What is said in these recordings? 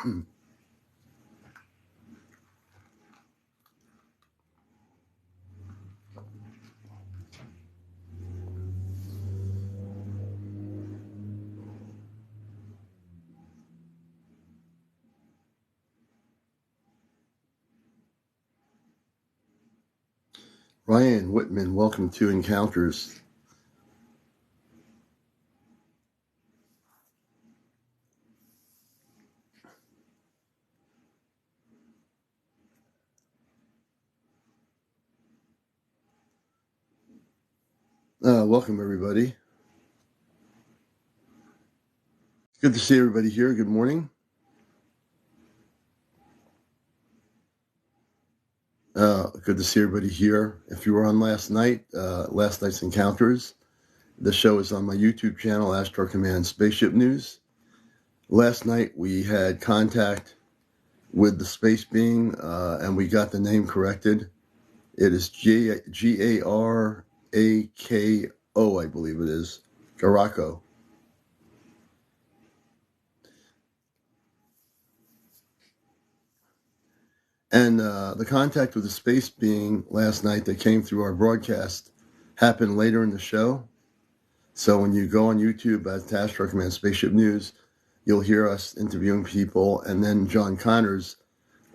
Ryan Whitman, welcome to Encounters. Welcome, everybody. Good to see everybody here. Good morning. Good to see everybody here. If you were on last night's Encounters, the show is on my YouTube channel, Astro Command Spaceship News. Last night we had contact with the space being, and we got the name corrected. It is Garako, I believe it is. Garako. And the contact with the space being last night that came through our broadcast happened later in the show. So when you go on YouTube at Astro Command Spaceship News, you'll hear us interviewing people. And then John Connors,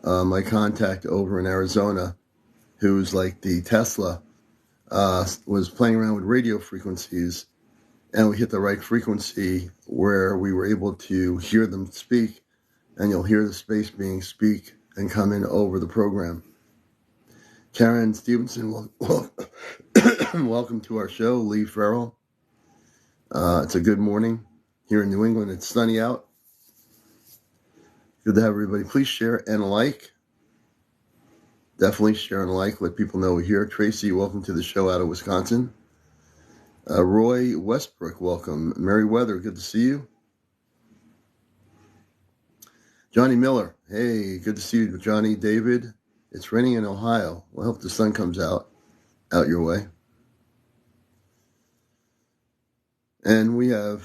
my contact over in Arizona, who's like the Tesla, was playing around with radio frequencies. And we hit the right frequency where we were able to hear them speak. And you'll hear the space being speak and come in over the program. Karen Stevenson, welcome to our show. Lee Farrell. It's a good morning here in New England. It's sunny out. Good to have everybody. Please share and like. Definitely share and like. Let people know we're here. Tracy, welcome to the show out of Wisconsin. Roy Westbrook, welcome. Meriwether, good to see you. Johnny Miller, hey, good to see you, Johnny. David, it's raining in Ohio. Well, I hope the sun comes out your way. And we're going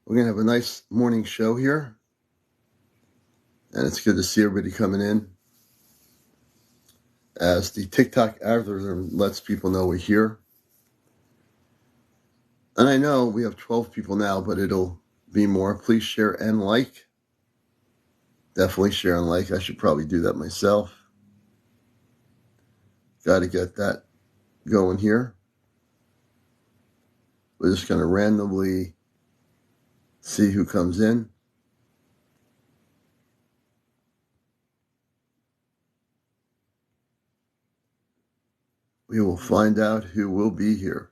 to have a nice morning show here. And it's good to see everybody coming in. As the TicTok algorithm lets people know we're here. And I know we have 12 people now, but it'll be more. Please share and like. Definitely share and like. I should probably do that myself. Got to get that going here. We're just going to randomly see who comes in. We will find out who will be here.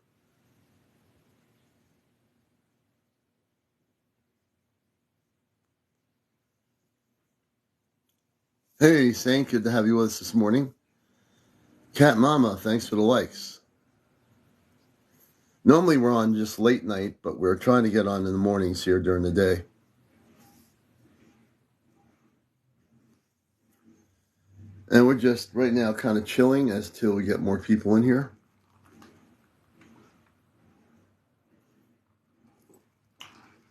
Hey, Saint, good to have you with us this morning. Cat Mama, thanks for the likes. Normally we're on just late night, but we're trying to get on in the mornings here during the day. And we're just right now kind of chilling until we get more people in here.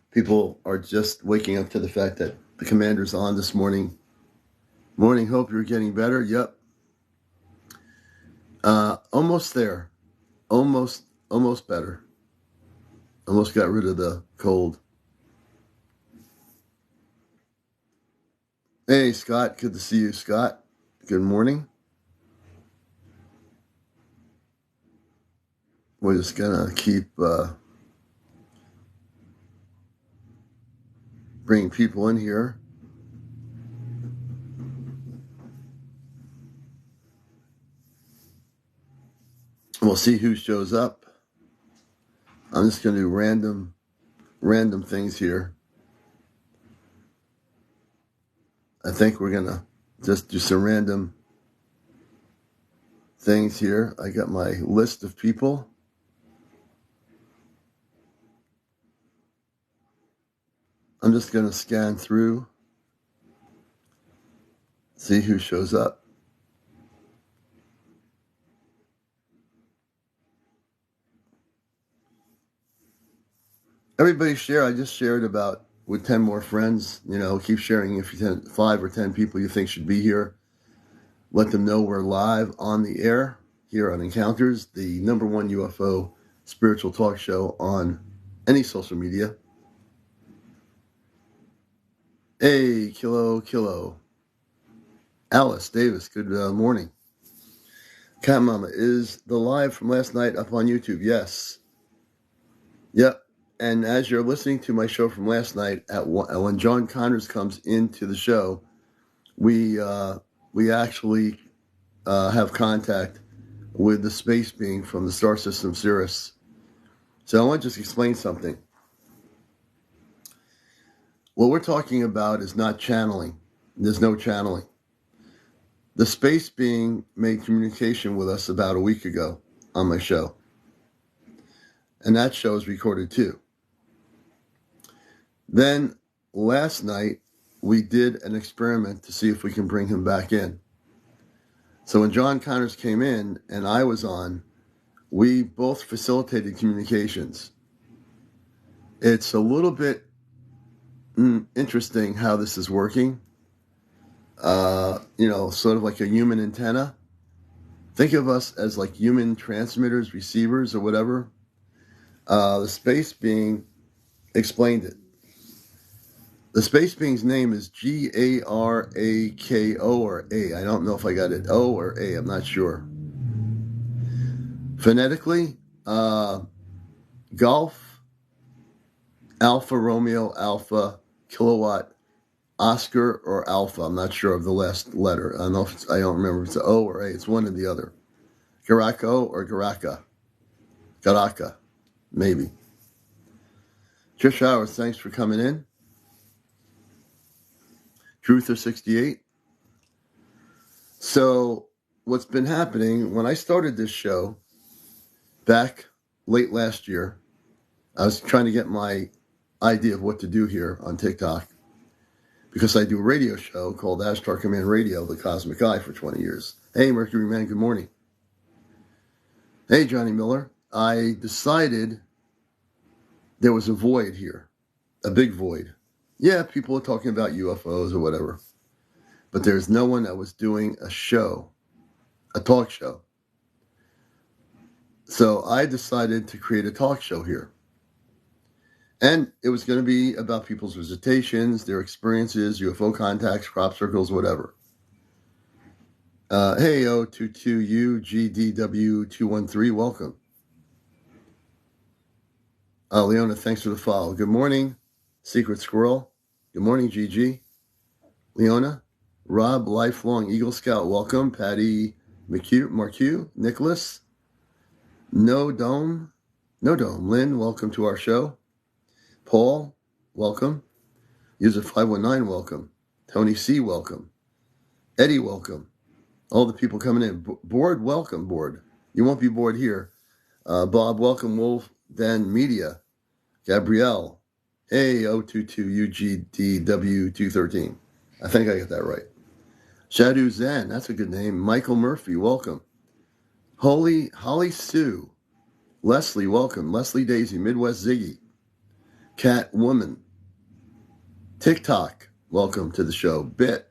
People are just waking up to the fact that the commander's on this morning. Morning, hope you're getting better. Yep. Almost there. Almost better. Almost got rid of the cold. Hey, Scott. Good to see you, Scott. Good morning. We're just going to keep bringing people in here. We'll see who shows up. I'm just going to do random things here. I think we're going to just do some random things here. I got my list of people. I'm just going to scan through, see who shows up. Everybody share. I just shared about with 10 more friends. Keep sharing. If 5 or 10 people you think should be here, let them know we're live on the air here on Encounters, the #1 UFO spiritual talk show on any social media. Hey, Kilo. Alice Davis, good morning. Cat Mama, is the live from last night up on YouTube? Yes. Yep. And as you're listening to my show from last night, when John Connors comes into the show, we actually have contact with the space being from the star system Sirius. So I want to just explain something. What we're talking about is not channeling. There's no channeling. The space being made communication with us about a week ago on my show. And that show is recorded too. Then last night, we did an experiment to see if we can bring him back in. So when John Connors came in and I was on, we both facilitated communications. It's a little bit interesting how this is working. Sort of like a human antenna. Think of us as like human transmitters, receivers, or whatever. The space being explained it. The space being's name is Garako or A. I don't know if I got it O or A. I'm not sure. Phonetically, Golf, Alpha Romeo, Alpha, Kilowatt, Oscar, or Alpha. I'm not sure of the last letter. I don't remember if it's O or A. It's one or the other. Garako or Garaka. Garaka, maybe. Chezno Our, thanks for coming in. Truther68. So what's been happening, when I started this show back late last year, I was trying to get my idea of what to do here on TikTok because I do a radio show called Ashtar Command Radio, The Cosmic Eye, for 20 years. Hey, Mercury Man, good morning. Hey, Johnny Miller. I decided there was a void here, a big void. Yeah, people are talking about UFOs or whatever, but there's no one that was doing a show, a talk show. So I decided to create a talk show here. And it was going to be about people's visitations, their experiences, UFO contacts, crop circles, whatever. Hey, O22UGDW213, welcome. Leona, thanks for the follow. Good morning, Secret Squirrel. Good morning, GG. Leona, Rob, Lifelong Eagle Scout, welcome. Patty Marque, Nicholas, No Dome. Lynn, welcome to our show. Paul, welcome. User 519, welcome. Tony C, welcome. Eddie, welcome. All the people coming in. Board, welcome, Board. You won't be bored here. Bob, welcome. Wolf, Dan Media. Gabrielle. Hey, O22UGDW213. I think I got that right. Shadu Zen, that's a good name. Michael Murphy, welcome. Holly Sue. Leslie, welcome. Leslie Daisy, Midwest Ziggy. Cat Woman. TikTok, welcome to the show. Bit.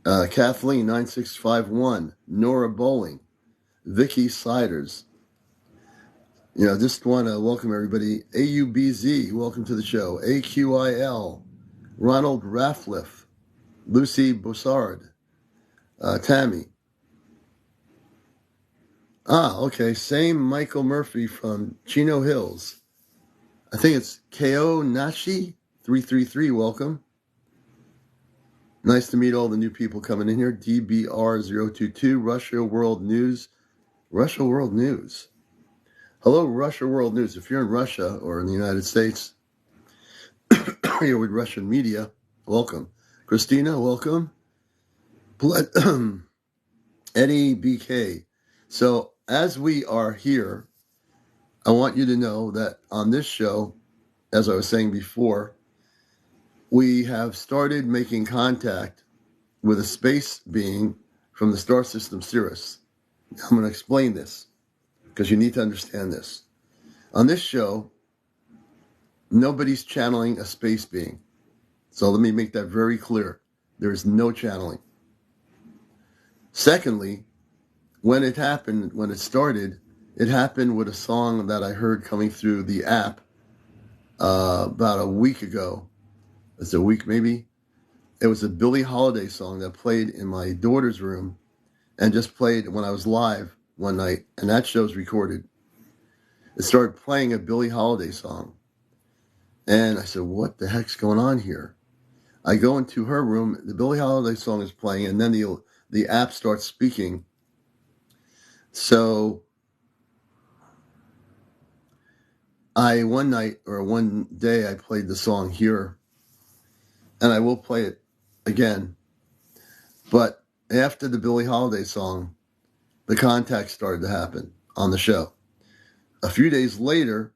Kathleen 9651. Nora Bowling. Vicky Siders. Just want to welcome everybody. AUBZ, welcome to the show. AQIL. Ronald Raffliff. Lucy Boussard. Tammy. Okay. Same Michael Murphy from Chino Hills. I think it's KO Nashi 333. Welcome. Nice to meet all the new people coming in here. DBR022. Russia World News. Hello, Russia World News. If you're in Russia or in the United States, you're with Russian media, welcome. Christina, welcome. Eddie BK. So as we are here, I want you to know that on this show, as I was saying before, we have started making contact with a space being from the star system Sirius. I'm going to explain this because you need to understand this. On this show, Nobody's channeling a space being. So let me make that very clear. There is no channeling. Secondly, when it happened, when it started, it happened with a song that I heard coming through the app about a week ago. It's a week maybe. It was a Billie Holiday song that played in my daughter's room and just played when I was live one night, and that show's recorded. It started playing a Billie Holiday song. And I said, what the heck's going on here? I go into her room, the Billie Holiday song is playing, and then the app starts speaking. So one day I played the song here, and I will play it again. But after the Billie Holiday song, the contact started to happen on the show. A few days later,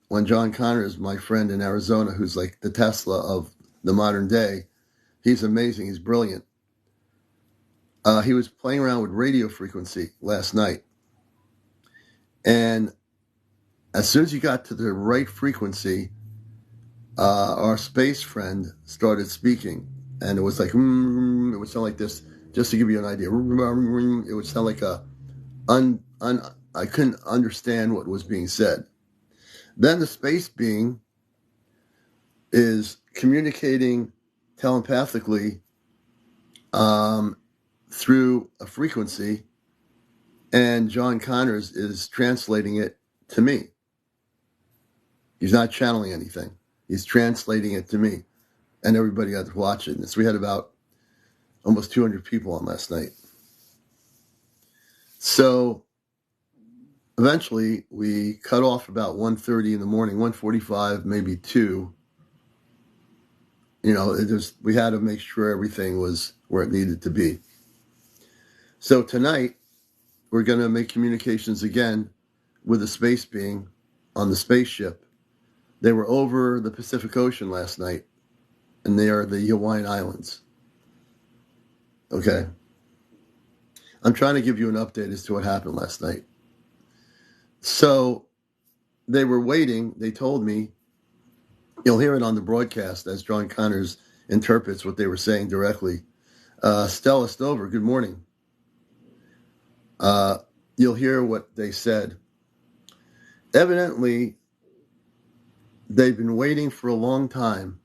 when John Connors, my friend in Arizona, who's like the Tesla of the modern day, he's amazing, he's brilliant. He was playing around with radio frequency last night. And as soon as he got to the right frequency, our space friend started speaking. And it was like, it would sound like this, just to give you an idea. It would sound like I couldn't understand what was being said. Then the space being is communicating telepathically through a frequency, and John Connors is translating it to me. He's not channeling anything. He's translating it to me, and everybody got to watch it. So we had about almost 200 people on last night. So eventually we cut off about 1:30 in the morning, 1:45, maybe 2. We had to make sure everything was where it needed to be. So tonight, we're going to make communications again with a space being on the spaceship. They were over the Pacific Ocean last night, and they are the Hawaiian Islands. Okay. I'm trying to give you an update as to what happened last night. So they were waiting. They told me, you'll hear it on the broadcast as John Connors interprets what they were saying directly. Stella Stover, good morning. You'll hear what they said. Evidently, they've been waiting for a long time,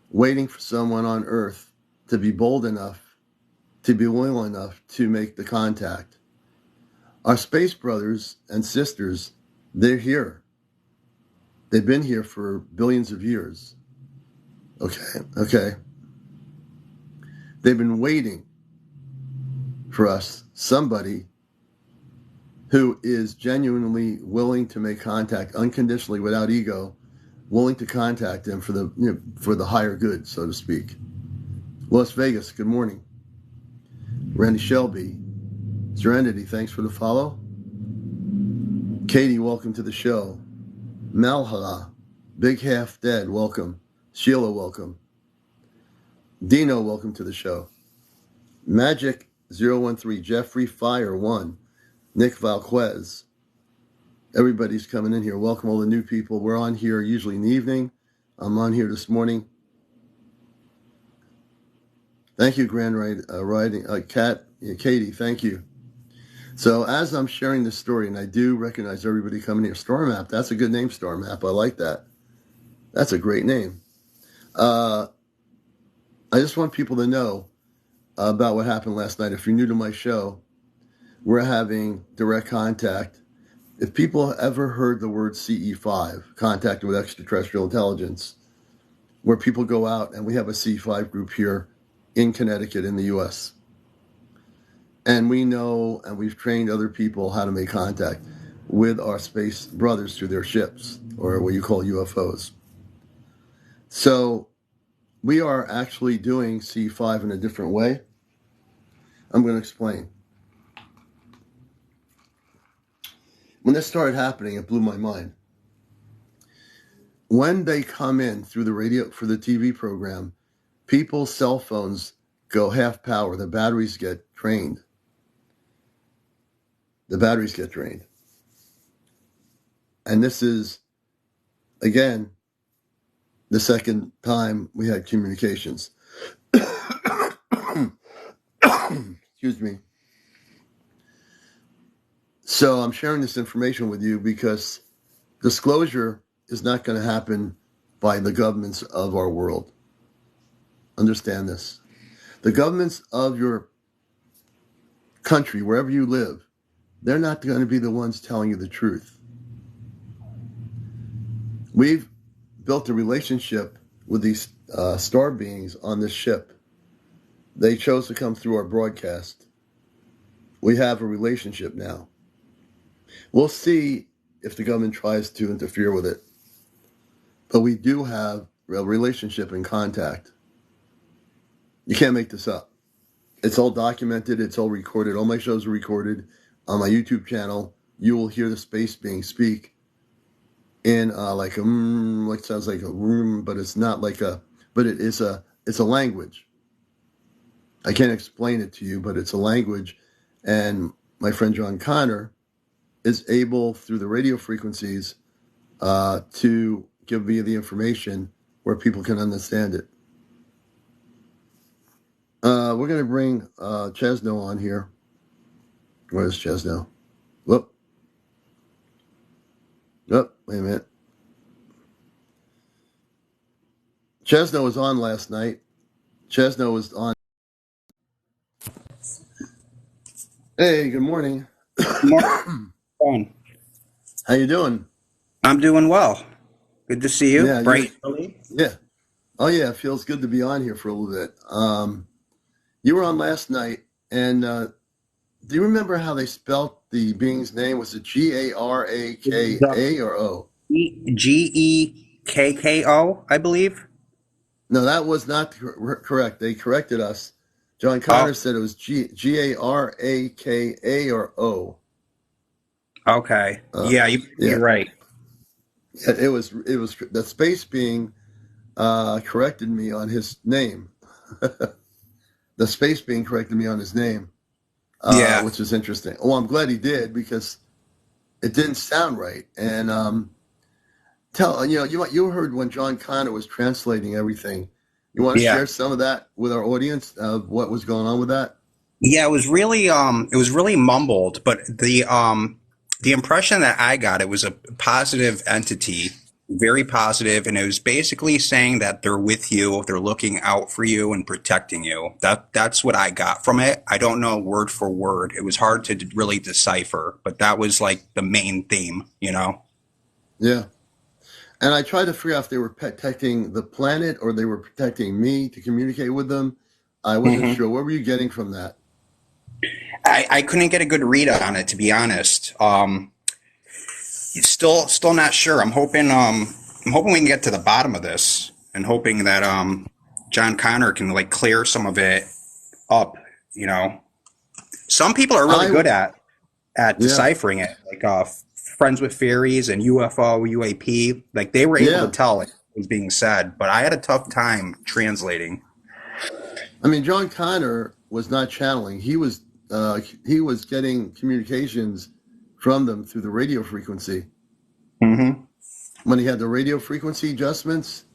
waiting for someone on Earth to be bold enough, to be loyal enough to make the contact. Our space brothers and sisters, they're here. They've been here for billions of years. Okay. They've been waiting for us, somebody who is genuinely willing to make contact unconditionally without ego, willing to contact them for the higher good, so to speak. Las Vegas, good morning. Randy Shelby, Serenity, thanks for the follow. Katie, welcome to the show. Malhala, Big Half Dead, welcome. Sheila, welcome. Dino, welcome to the show. Magic 013, Jeffrey Fire 1, Nick Valquez. Everybody's coming in here. Welcome all the new people. We're on here usually in the evening. I'm on here this morning. Thank you, Grand Riding Katie. Thank you. So as I'm sharing this story, and I do recognize everybody coming here, Star Map. That's a good name, Star Map. I like that. That's a great name. I just want people to know about what happened last night. If you're new to my show, we're having direct contact. If people have ever heard the word CE5, contact with extraterrestrial intelligence, where people go out, and we have a C5 group here in Connecticut in the U.S. And we know, and we've trained other people how to make contact with our space brothers through their ships, or what you call UFOs. So we are actually doing C5 in a different way. I'm going to explain. When this started happening, it blew my mind. When they come in through the radio for the TV program, people's cell phones go half power. The batteries get drained. And this is, again, the second time we had communications. Excuse me. So I'm sharing this information with you because disclosure is not going to happen by the governments of our world. Understand this. The governments of your country, wherever you live, they're not going to be the ones telling you the truth. We've built a relationship with these star beings on this ship. They chose to come through our broadcast. We have a relationship now. We'll see if the government tries to interfere with it. But we do have a relationship and contact. You can't make this up. It's all documented. It's all recorded. All my shows are recorded on my YouTube channel. You will hear the space being speak in like sounds like a room, but it's not like a. But it's a language. I can't explain it to you, but it's a language, and my friend John Connor is able through the radio frequencies to give me the information where people can understand it. We're going to bring Chezno on here. Where's Chezno? Whoop. Oh, wait a minute. Chezno was on last night. Chezno was on. Hey, good morning. Good morning. How you doing? I'm doing well. Good to see you. Yeah, Bright and early. yeah. Oh, yeah, it feels good to be on here for a little bit. You were on last night, and do you remember how they spelt the being's name? Was it G-A-R-A-K-A or O? Gekko, I believe. No, that was not correct. They corrected us. John Oh, Connor said it was G-A-R-A-K-A or O. okay. Yeah, you might be Yeah, right. it was the space being corrected me on his name. The space being corrected me on his name, Yeah. which is interesting. Oh, I'm glad he did because it didn't sound right. And you heard when John Connor was translating everything. You want to Yeah. share some of that with our audience of what was going on with that? Yeah, it was really mumbled, but the impression that I got, it was a positive entity, very positive, and it was basically saying that they're with you, they're looking out for you and protecting you. That's what I got from it. I don't know word for word. It was hard to really decipher, but that was like the main theme, you know? Yeah. And I tried to figure out if they were protecting the planet or they were protecting me to communicate with them. I wasn't Hmm. sure. What were you getting from that? I couldn't get a good read on it, to be honest. Still not sure. I'm hoping we can get to the bottom of this, and hoping that John Connor can like clear some of it up. You know, some people are really I, good at yeah, deciphering it, like friends with fairies and UFO, UAP. Like they were able to yeah. tell it was being said, but I had a tough time translating. I mean, John Connor was not channeling. He was getting communications from them through the radio frequency. Hmm. When he had the radio frequency adjustments,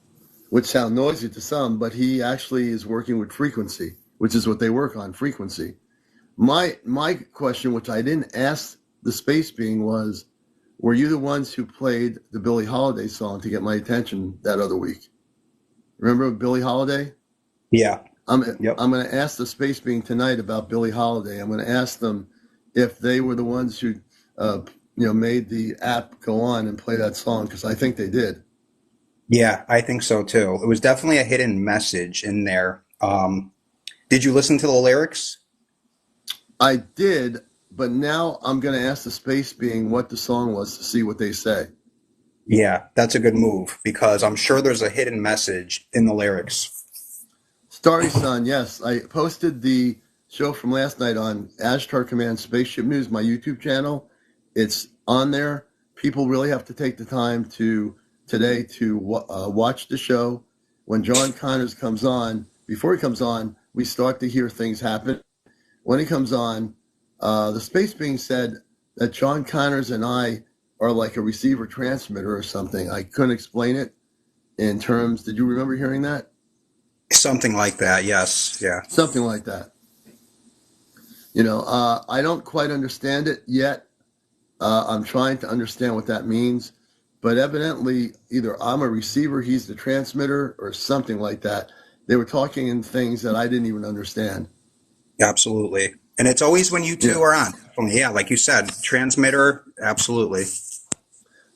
which sound noisy to some, but he actually is working with frequency, which is what they work on, frequency. My question, which I didn't ask the space being, was, were you the ones who played the Billie Holiday song to get my attention that other week? Remember Billie Holiday? Yeah. I'm Yep. I'm going to ask the space being tonight about Billie Holiday. I'm going to ask them if they were the ones who, uh, made the app go on and play that song because I think they did. Yeah, I think so too. It was definitely a hidden message in there. Did you listen to the lyrics? I did, but now I'm going to ask the space being what the song was to see what they say. Yeah, that's a good move because I'm sure there's a hidden message in the lyrics. Starry Sun, yes. I posted the show from last night on Ashtar Command Spaceship News, my YouTube channel. It's on there. People really have to take the time today to watch the show. When John Connors comes on, before he comes on, we start to hear things happen. When he comes on, the space being said that John Connors and I are like a receiver transmitter or something. I couldn't explain it. in terms, did you remember hearing that? Something like that. Yes. Yeah. Something like that. I don't quite understand it yet. I'm trying to understand what that means, but evidently either I'm a receiver, he's the transmitter, or something like that. They were talking in things that I didn't even understand. Absolutely. And it's always when you two Yeah. are on. Yeah, like you said, transmitter. Absolutely.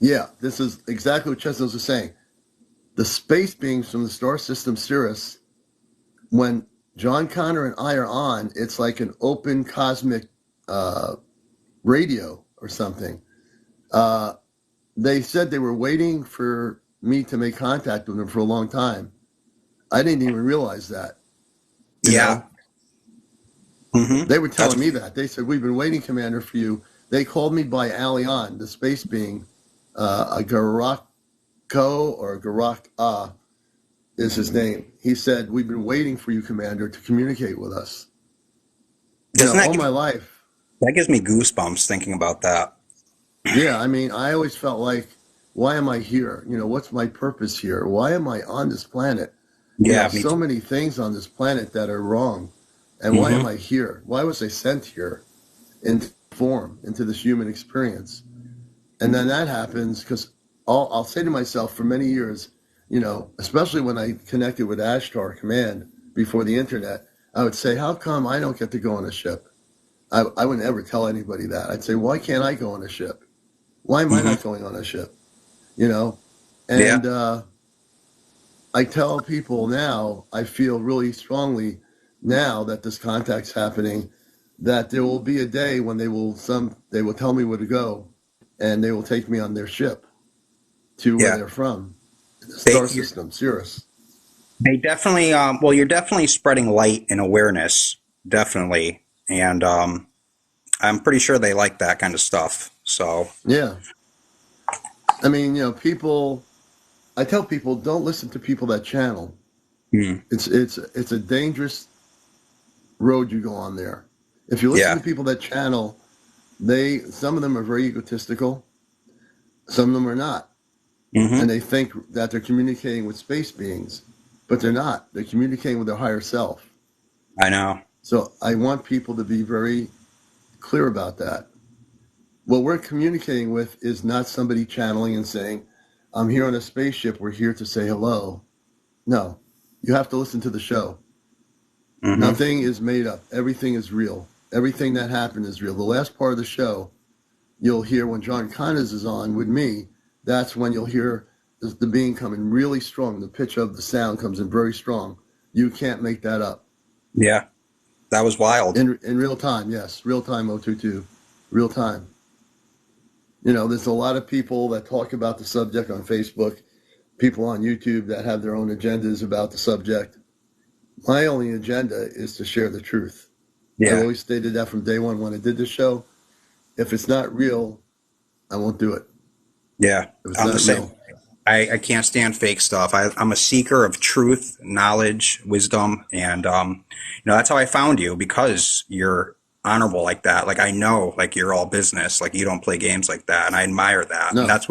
Yeah, this is exactly what Chezno was saying. The space beings from the star system Sirius, when John Connor and I are on, it's like an open cosmic uh, radio or something. Uh, they said they were waiting for me to make contact with them for a long time. I didn't even realize that. You Yeah. know, Mm-hmm. they were telling me that. They said, "We've been waiting, Commander, for you." They called me by Alion, the space being, a Garakko or Garak is his name. He said, "We've been waiting for you, Commander, to communicate with us." Doesn't that All give, my life. that gives me goosebumps thinking about that? Yeah, I mean, I always felt like, why am I here? What's my purpose here? Why am I on this planet? Yeah, me So too. many things on this planet that are wrong. And why am Mm-hmm. I here? Why was I sent here into form, into this human experience? And then that happens because I'll say to myself for many years, especially when I connected with Ashtar Command before the internet, I would say, how come I don't get to go on a ship? I would never tell anybody that. I'd say, why can't I go on a ship? Why am I Mm-hmm. not going on a ship? You know? Yeah. And I tell people now, I feel really strongly now that this contact's happening, that there will be a day when they will tell me where to go, and they will take me on their ship to where Yeah. they're from, the They star you're, system, Sirius. they definitely well, you're definitely spreading light and awareness, definitely. And I'm pretty sure they like that kind of stuff. So Yeah, I mean, people. I tell people don't listen to people that channel. mm, It's a dangerous road you go on there. If you listen yeah. to people that channel, some of them are very egotistical, some of them are not, and Mm-hmm. they think that they're communicating with space beings, but they're not. They're communicating with their higher self. I know. So I want people to be very clear about that. What we're communicating with is not somebody channeling and saying, I'm here on a spaceship, we're here to say hello. No, you have to listen to the show. Mm-hmm. Nothing is made up. Everything is real. Everything that happened is real. The last part of the show, you'll hear when John Connors is on with me, that's when you'll hear the being coming really strong. The pitch of the sound comes in very strong. You can't make that up. Yeah. That was wild. In real time, yes. Real time 022. Real time. There's a lot of people that talk about the subject on Facebook, people on YouTube that have their own agendas about the subject. My only agenda is to share the truth. I've Yeah. always stated that from day one when I did the show. If it's not real, I won't do it. Yeah. If it's I'm the not same. real. I can't stand fake stuff. I'm a seeker of truth, knowledge, wisdom, and that's how I found you because you're honorable like that. Like I know, like you're all business. Like you don't play games like that, and I admire that. And No, that's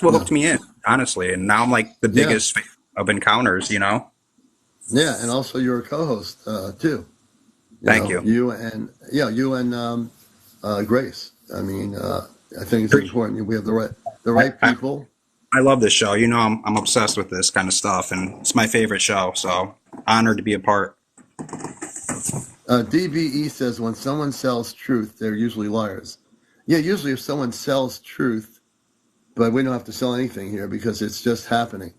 what hooked no. me in, honestly. And now I'm like the Yeah, biggest fan of encounters. yeah. And also you're a co-host too. Thank you. You and Grace. I mean, I think it's important. We have the I, right I, people. I love this show. I'm obsessed with this kind of stuff, and it's my favorite show. So honored to be a part. DBE says when someone sells truth, they're usually liars. Yeah, usually if someone sells truth, but we don't have to sell anything here because it's just happening.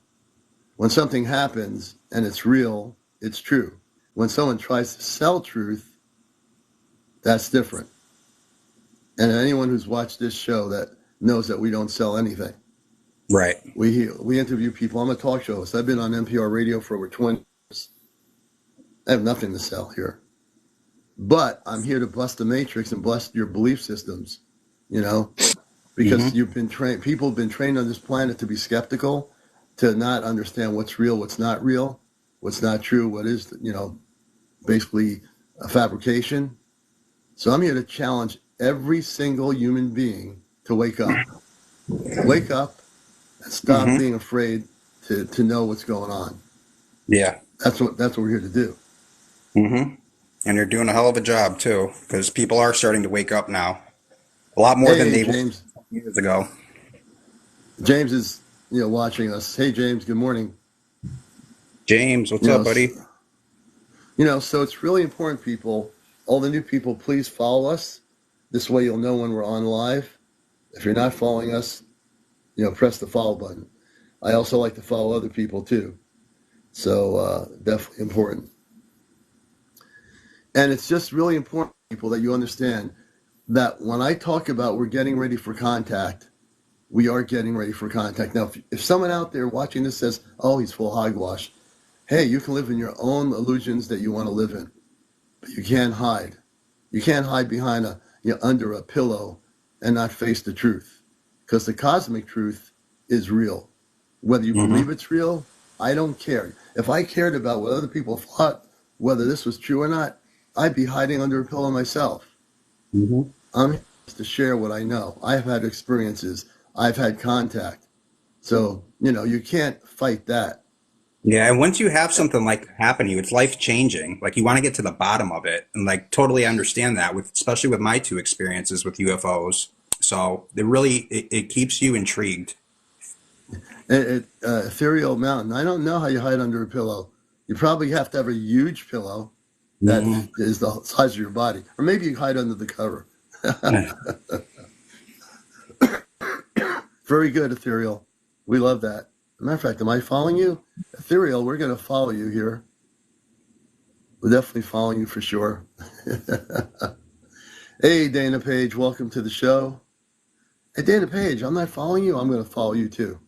When something happens and it's real, it's true. When someone tries to sell truth, that's different. And anyone who's watched this show that knows that we don't sell anything. Right. We interview people. I'm a talk show host. I've been on NPR radio for over 20 years. I have nothing to sell here. But I'm here to bust the matrix and bust your belief systems, you know, because Mm-hmm. you've been trained, people have been trained on this planet to be skeptical, to not understand what's real, what's not real, what's not true, what is, basically a fabrication. So I'm here to challenge every single human being to wake up. Wake up and stop Mm-hmm. being afraid to know what's going on. Yeah. That's what we're here to do. Mm-hmm. And you're doing a hell of a job too, because people are starting to wake up now. A lot more than Hey, they were James. years ago. James is watching us. Hey, James. Good morning. James, what's You know, up, buddy? so it's really important, people. All the new people, please follow us. This way, you'll know when we're on live. If you're not following us, press the follow button. I also like to follow other people too. So definitely important. And it's just really important, people, that you understand that when I talk about we're getting ready for contact, we are getting ready for contact. Now, if someone out there watching this says, oh, he's full hogwash, hey, you can live in your own illusions that you want to live in, but you can't hide. You can't hide behind under a pillow and not face the truth, because the cosmic truth is real. Whether you Mm-hmm. believe it's real, I don't care. If I cared about what other people thought, whether this was true or not, I'd be hiding under a pillow myself. Mm-hmm. I'm here to share what I know. I've had experiences. I've had contact. So, you can't fight that. Yeah, and once you have something like that happen to you, it's life changing. Like you want to get to the bottom of it and like totally understand that with especially with my two experiences with UFOs. So it keeps you intrigued. Ethereal Mountain. I don't know how you hide under a pillow. You probably have to have a huge pillow that Mm-hmm. is the size of your body. Or maybe you hide under the cover. Very good, Ethereal. We love that. As a matter of fact, am I following you? Ethereal, we're going to follow you here. We're definitely following you for sure. Hey, Dana Page, welcome to the show. Hey, Dana Page, I'm not following you. I'm going to follow you too.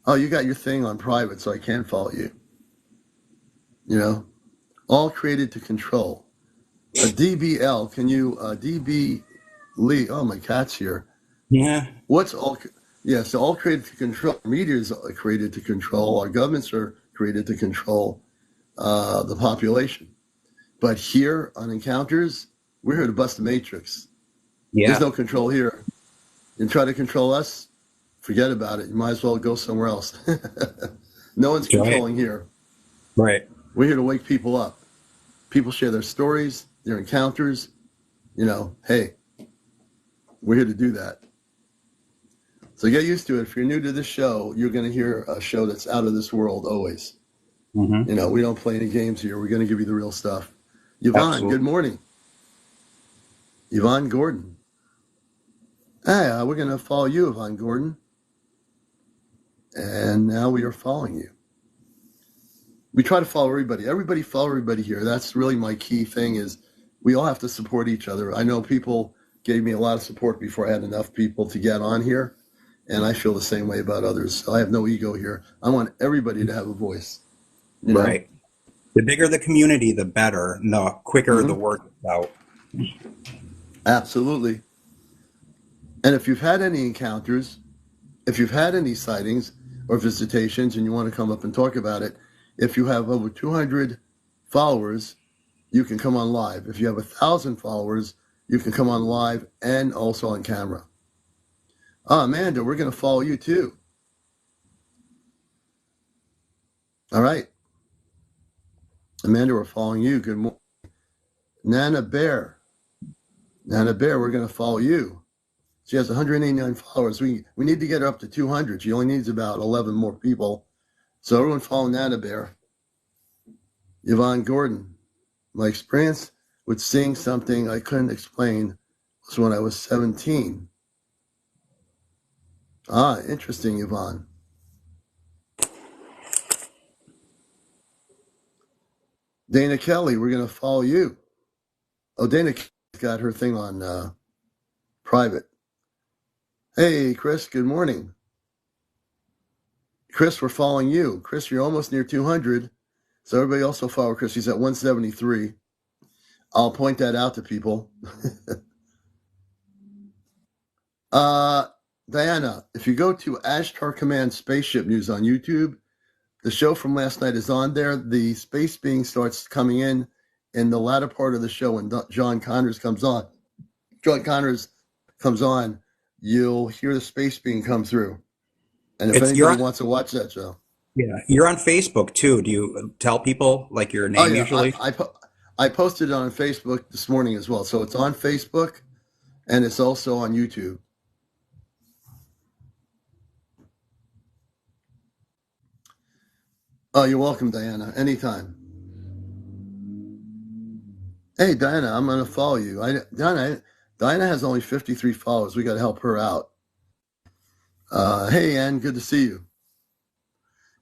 Oh, you got your thing on private, so I can't follow you. All created to control. A DBL, can you, DB Lee, oh, my cat's here. Yeah. What's all, yeah, so all created to control. Media is created to control. Our governments are created to control the population. But here on Encounters, we're here to bust the matrix. There's Yeah. no control here. You try to control us, forget about it. You might as well go somewhere else. No one's Right. controlling here. Right. We're here to wake people up. People share their stories, their encounters. Hey, we're here to do that. So get used to it. If you're new to this show, you're going to hear a show that's out of this world always. Mm-hmm. We don't play any games here. We're going to give you the real stuff. Yvonne, good Absolutely. morning. Yvonne Gordon. Hey, we're going to follow you, Yvonne Gordon. And now we are following you. We try to follow everybody. Everybody follow everybody here. That's really my key thing is we all have to support each other. I know people gave me a lot of support before I had enough people to get on here. And I feel the same way about others. So I have no ego here. I want everybody to have a voice. You know? Right. The bigger the community, the better, and the quicker the Mm-hmm. word gets out. Absolutely. And if you've had any encounters, if you've had any sightings or visitations and you want to come up and talk about it, if you have over 200 followers, you can come on live. If you have 1,000 followers, you can come on live and also on camera. Amanda, we're going to follow you too. All right. Amanda, we're following you. Good morning. Nana Bear, we're going to follow you. She has 189 followers. We need to get her up to 200. She only needs about 11 more people. So everyone follow Nana Bear. Yvonne Gordon, my experience with seeing something I couldn't explain was when I was 17. Interesting, Yvonne. Dana Kelly, we're going to follow you. Oh, Dana got her thing on private. Hey, Chris, good morning. Chris, we're following you. Chris, you're almost near 200. So everybody also follow Chris. He's at 173. I'll point that out to people. Diana, if you go to Ashtar Command Spaceship News on YouTube, the show from last night is on there. The space being starts coming in the latter part of the show when John Connors comes on. John Connors comes on, you'll hear the space being come through. And if It's you're anybody on, wants to watch that show. Yeah, you're on Facebook too. Do you tell people like your Oh name yeah, usually? I posted it on Facebook this morning as well. So it's on Facebook and it's also on YouTube. Oh, you're welcome, Diana. Anytime. Hey, Diana, I'm gonna follow you. Diana has only 53 followers. We got to help her out. Hey, Ann, good to see you,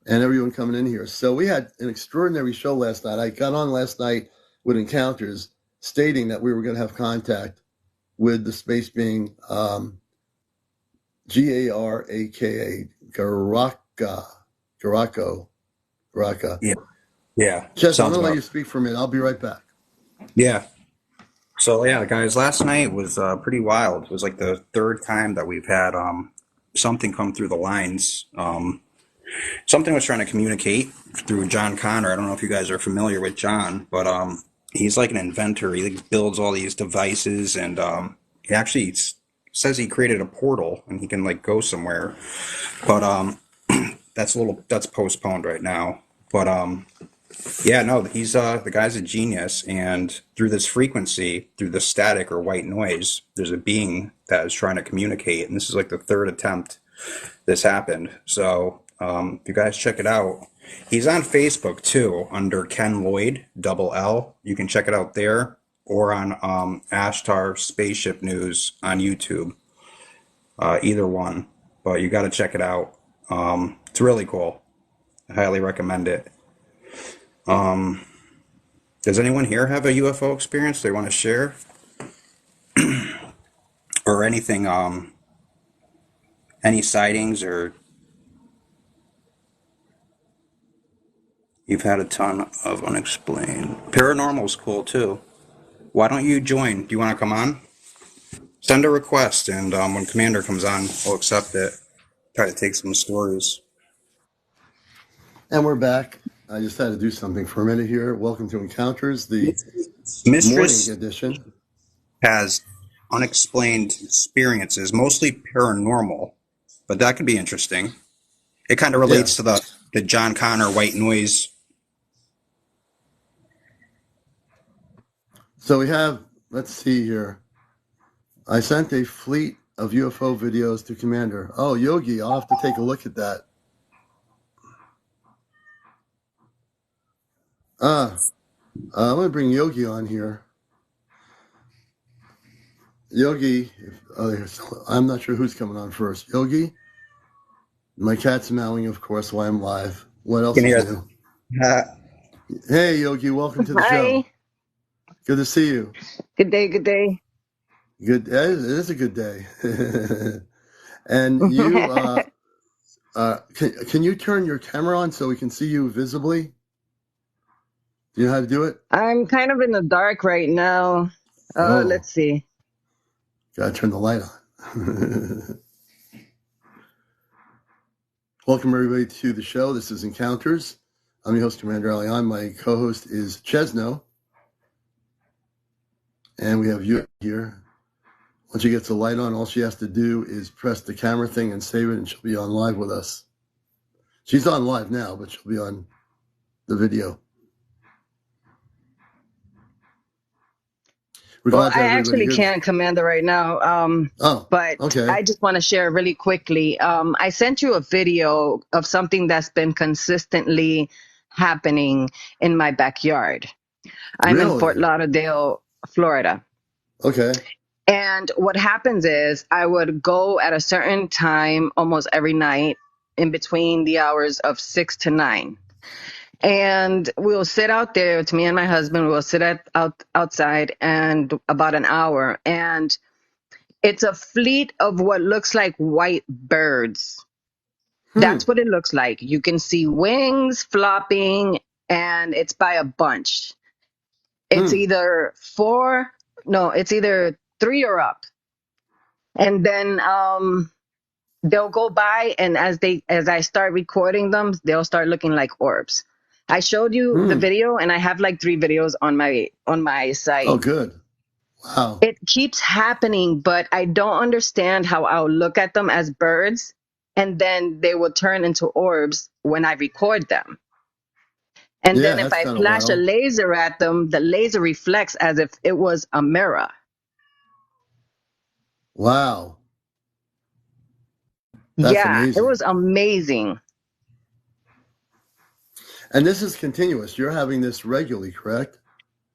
and everyone coming in here. So we had an extraordinary show last night. I got on last night with Encounters, stating that we were going to have contact with the space being Garaka, Garako, Garaka. Yeah. Yeah. Chess, I'm Sounds gonna let about. you speak for a minute. I'll be right back. Yeah. So yeah, guys, last night was pretty wild. It was like the third time that we've had something come through the lines. Something was trying to communicate through John Connor. I don't know if you guys are familiar with John, but he's like an inventor. He like, builds all these devices, and he actually says he created a portal and he can like go somewhere. But that's postponed right now. But yeah, no, he's the guy's a genius, and through this frequency, through the static or white noise, there's a being that is trying to communicate, and this is like the third attempt this happened. So if you guys check it out, he's on Facebook too under Ken Lloyd double L. You can check it out there, or on Ashtar Spaceship News on YouTube. Either one, but you got to check it out. It's really cool. I highly recommend it. Um, does anyone here have a UFO experience they want to share, or anything? Any sightings, or you've had a ton of unexplained. Paranormal is cool too. Why don't you join? Do you want to come on? Send a request, and when Commander comes on, we'll accept it. Try to take some stories. And we're back. I just had to do something for a minute here. Welcome to Encounters, the morning Mistress edition. has unexplained experiences, mostly paranormal, but that could be interesting. It kind of Yeah. relates to the John Connor white noise. So we have, let's see here. I sent a fleet of UFO videos to Commander. Oh, Yogi, I'll have to take a look at that. I'm going to bring Yogi on here. Yogi, I'm not sure who's coming on first. Yogi, my cat's meowing, of course, while I'm live. What You else can is hear new? that. Hey, Yogi, welcome to the show. Hi. Good to see you. Good day. Good day. Good. It is a good day. And you, can you turn your camera on so we can see you visibly? Do you know how to do it? I'm kind of in the dark right now. Oh, Let's see. gotta turn the light on. Welcome everybody to the show. This is Encounters. I'm your host, CmdrAleon. My co-host is Chezno. And we have you here. Once she gets the light on, all she has to do is press the camera thing and save it, and she'll be on live with us. She's on live now, but she'll be on the video. We're Well, glad to I have everybody actually here. can't Commander right now. But Okay. I just want to share really quickly. I sent you a video of something that's been consistently happening in my backyard. I'm in Fort Really? Lauderdale, Florida. Okay. And what happens is I would go at a certain time almost every night in between the hours of 6 to 9. And we'll sit out there. It's me and my husband. We'll sit outside and about an hour. And it's a fleet of what looks like white birds. That's what it looks like. You can see wings flopping, and it's by a bunch. It's either four, no, it's either three or up. And then they'll go by, and as I start recording them, they'll start looking like orbs. I showed you the video, and I have like 3 videos on my Oh, site. good. Wow. It keeps happening, but I don't understand how I'll look at them as birds, and then they will turn into orbs when I record them. And Yeah, then if that's I kind of flash a wild. laser at them, the laser reflects as if it was a mirror. Wow, that's Yeah, it amazing. was amazing. And this is continuous. You're having this regularly, correct?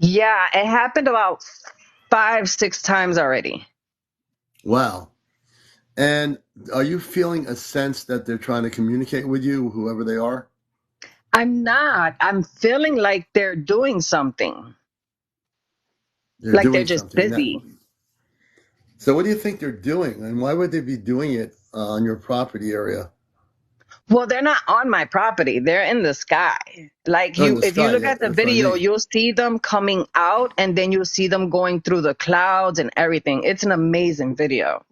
Yeah, it happened about 5, 6 times already. Wow. And are you feeling a sense that they're trying to communicate with you, whoever they are? I'm not. I'm feeling like they're doing something, They're like they're doing just something. busy. So, what do you think they're doing, and why would they be doing it on your property area? Well, they're not on my property. They're in the sky. Like Oh, in you, the if you sky. look Yeah, at the that's what I video, mean. you'll see them coming out and then you'll see them going through the clouds and everything. It's an amazing video.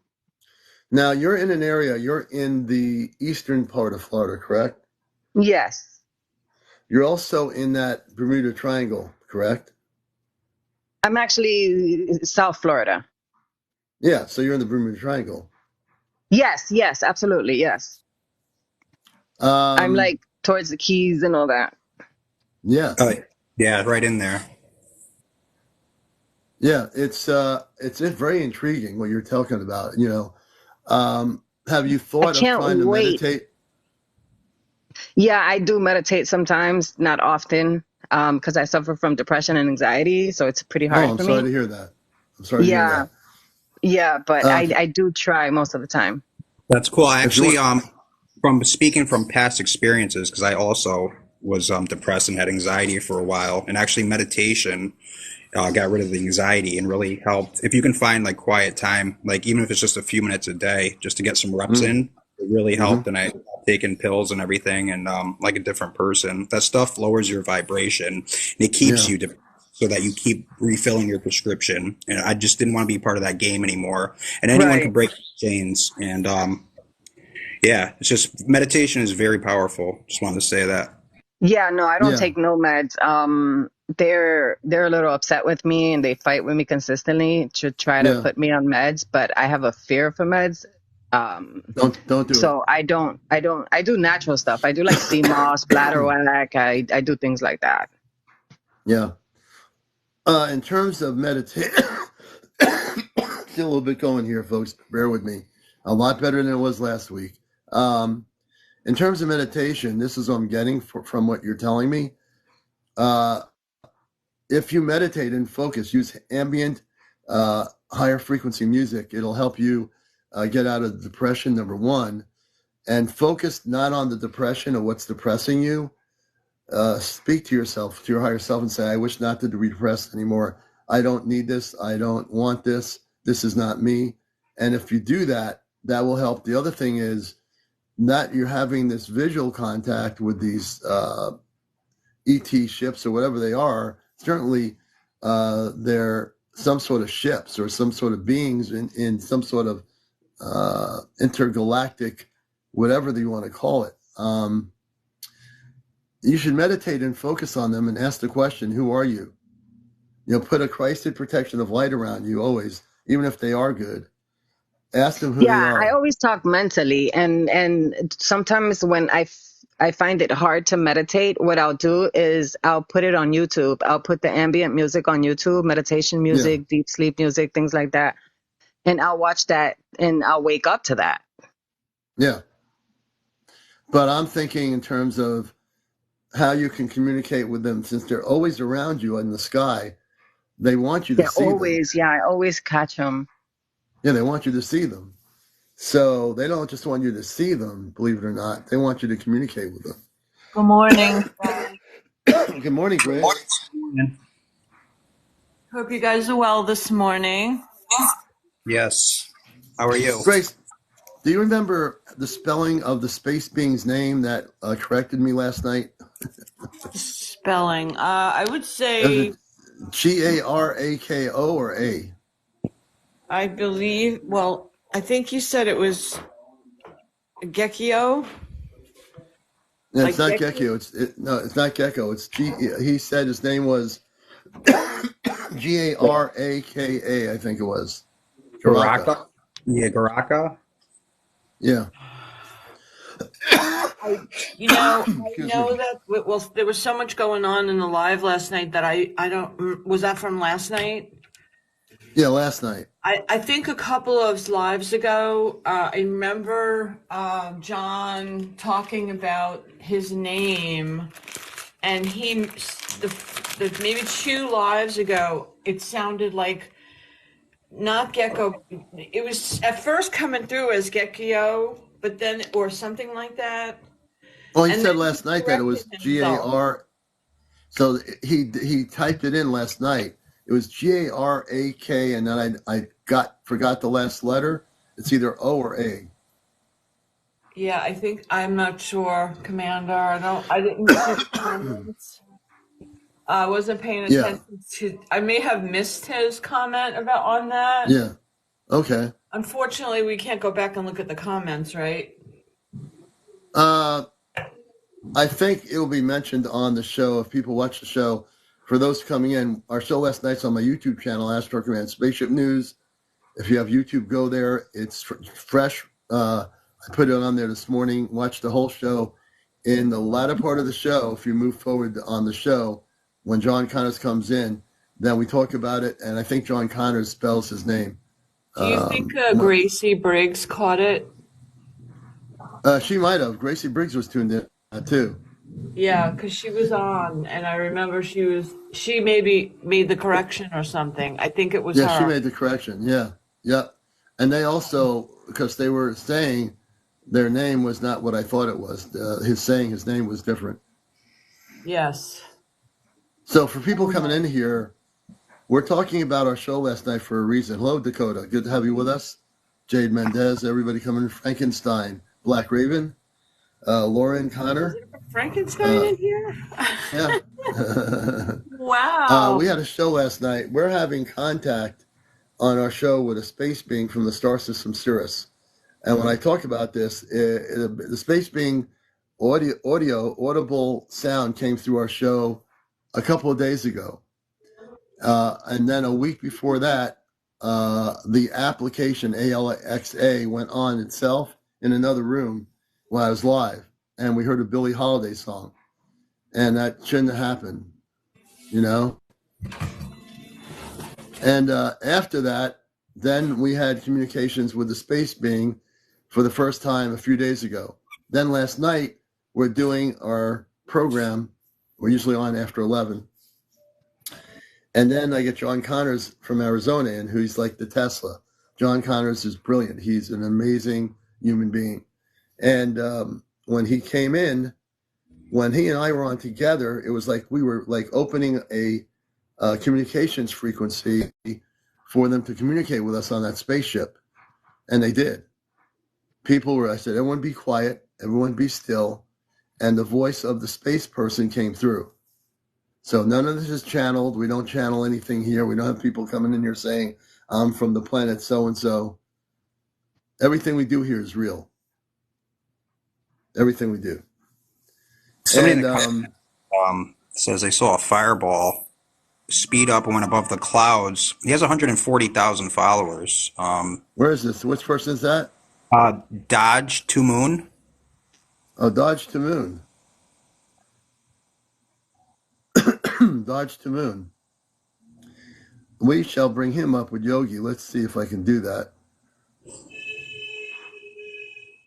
Now, you're in an area. You're in the eastern part of Florida, correct? Yes. You're also in that Bermuda Triangle, correct? I'm actually South Florida. Yeah. So you're in the Bermuda Triangle. Yes, yes, absolutely. Yes. I'm Um. like towards the Keys and all that. Yeah. Yeah, right in there. Yeah. It's very intriguing what you're talking about. Have you I thought of can't trying to wait. meditate? Yeah, I do meditate sometimes, not often, because I suffer from depression and anxiety, so it's pretty Oh, hard I'm for sorry me. to hear that. I'm sorry to hear Yeah, that. yeah, but Uh, I do try most of the time. That's cool. I if you actually, want, from speaking from past experiences, because I also was depressed and had anxiety for a while, and actually meditation got rid of the anxiety and really helped. If you can find like quiet time, like even if it's just a few minutes a day, just to get some reps mm, in, it really hmm helped. And I taken pills and everything, and like a different person. That stuff lowers your vibration and it keeps yeah, you so that you keep refilling your prescription. And I just didn't want to be part of that game anymore. And anyone can Right. break chains. And yeah, it's just meditation is very powerful. Just wanted to say that. Yeah, no, I don't yeah, take no meds. They're a little upset with me and they fight with me consistently to try to yeah. put me on meds, but I have a fear for meds. Um, Don't do it. so I do natural stuff. I do like sea moss, bladder whack. I do things like that. Yeah. In terms of meditation, still a little bit going here, folks. Bear with me. A lot better than it was last week. Um, in terms of meditation, this is what I'm getting from what you're telling me. Uh, if you meditate and focus, use ambient, higher frequency music. It'll help you get out of depression, number one, and focus not on the depression or what's depressing you. Speak to yourself, to your higher self, and say, I wish not to be depressed anymore. I don't need this. I don't want this. This is not me. And if you do that, that will help. The other thing is that you're having this visual contact with these ET ships or whatever they are. Certainly, they're some sort of ships or some sort of beings in some sort of intergalactic, whatever you want to call it. You should meditate and focus on them and ask the question, who are you? Put a Christed protection of light around you always, even if they are good. Ask them who they Yeah, I are. always talk mentally, and sometimes when I find it hard to meditate, what I'll do is I'll put it on YouTube. I'll put the ambient music on YouTube, meditation Yeah, music, deep sleep music, things like that, and I'll watch that and I'll wake up to that. yeah. But I'm thinking in terms of how you can communicate with them since they're always around you in the sky. They want you to see them. Yeah, I always catch them. Yeah, they want you to see them. So they don't just want you to see them, believe it or not. They want you to communicate with them. Good morning. Good morning, Grace. Hope you guys are well this morning. Yes. How are you? Grace, do you remember the spelling of the space being's name that corrected me last night? Spelling. I would Is say, it Garako or A? I believe, well, I think you said it was Gekio. No, it's Like not Geki? Gecko. No, it's not Gecko. It's G. He said his name was Garaka. I think it was Garaka. Garaka? Yeah, Garaka. Yeah. I Excuse know me. that, well, there was so much going on in the live last night that I don't, was that from last night? Yeah, last night. I think a couple of lives ago, I remember John talking about his name, and maybe 2 lives ago, it sounded like not Gecko. It was at first coming through as Gekio, but then, or something like that, Well, he and said then he last night that it corrected was himself. GAR. So he typed it in last night. It was GARAK, and then I forgot the last letter. It's either O or A. Yeah, I'm not sure, Commander. I didn't see the comments. I wasn't paying Yeah, attention to. I may have missed his comment about on that. yeah. Okay. Unfortunately, we can't go back and look at the comments, right? Uh, I think it will be mentioned on the show if people watch the show. For those coming in, our show last night's on my YouTube channel, Astro Command Spaceship News. If you have YouTube, go there. It's fresh. I put it on there this morning. Watch the whole show. In the latter part of the show, if you move forward on the show, when John Connors comes in, then we talk about it. And I think John Connors spells his name. Do you think What? Gracie Briggs caught it? She might have. Gracie Briggs was tuned in too. Yeah, because she was on, and I remember she maybe made the correction or something. I think it was Yeah, she her. made the correction. Yeah, yeah. And they also, because they were saying their name was not what I thought it was. His name was different. Yes. So for people coming in here, we're talking about our show last night for a reason. Hello, Dakota. Good to have you with us. Jade Mendez, everybody coming in. Frankenstein, Black Raven, Lauren Connor. Frankenstein Uh, in here? yeah. Wow. We had a show last night. We're having contact on our show with a space being from the star system Sirius. And when I talk about this, the space being audible sound came through our show a couple of days ago. And then a week before that, the application ALXA went on itself in another room while I was live. And we heard a Billie Holiday song. And that shouldn't have happened, you know? And after that, then we had communications with the space being for the first time a few days ago. Then last night, we're doing our program. We're usually on after 11. And then I get John Connors from Arizona in, who's like the Tesla. John Connors is brilliant. He's an amazing human being. And when he came in, when he and I were on together, it was like we were like opening a communications frequency for them to communicate with us on that spaceship. And they did. I said, everyone be quiet, everyone be still. And the voice of the space person came through. So none of this is channeled. We don't channel anything here. We don't have people coming in here saying, I'm from the planet so-and-so. Everything we do here is real. Everything we do. Somebody in And the comments says they saw a fireball speed up and went above the clouds. He has 140,000 followers. where is this? Which person is that? Dodge to Moon. Oh, Dodge to Moon. Dodge to Moon. We shall bring him up with Yogi. Let's see if I can do that.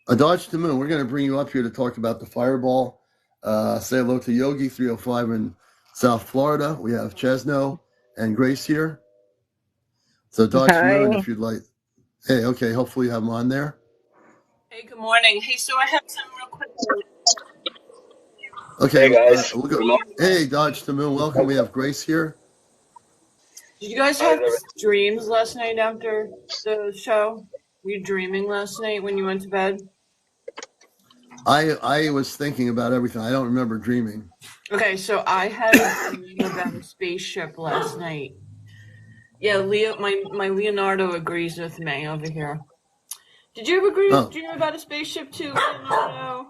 A Dodge to Moon. We're going to bring you up here to talk about the fireball. Say hello to Yogi 305 in South Florida. We have Chezno and Grace here. So Dodge to Moon, Hi. if you'd like. Hey, okay. Hopefully you have them on there. Hey, good morning. Hey, so I have some real quick. Okay. Hey guys, We'll good go. morning. Hey, Dodge to Moon. Welcome. We have Grace here. Did you guys How's have everything? dreams last night after the show? Were you dreaming last night when you went to bed? I was thinking about everything. I don't remember dreaming. Okay, so I had a dream about a spaceship last night. Yeah, my Leonardo agrees with me over here. Did you ever dream about a spaceship too, Leonardo?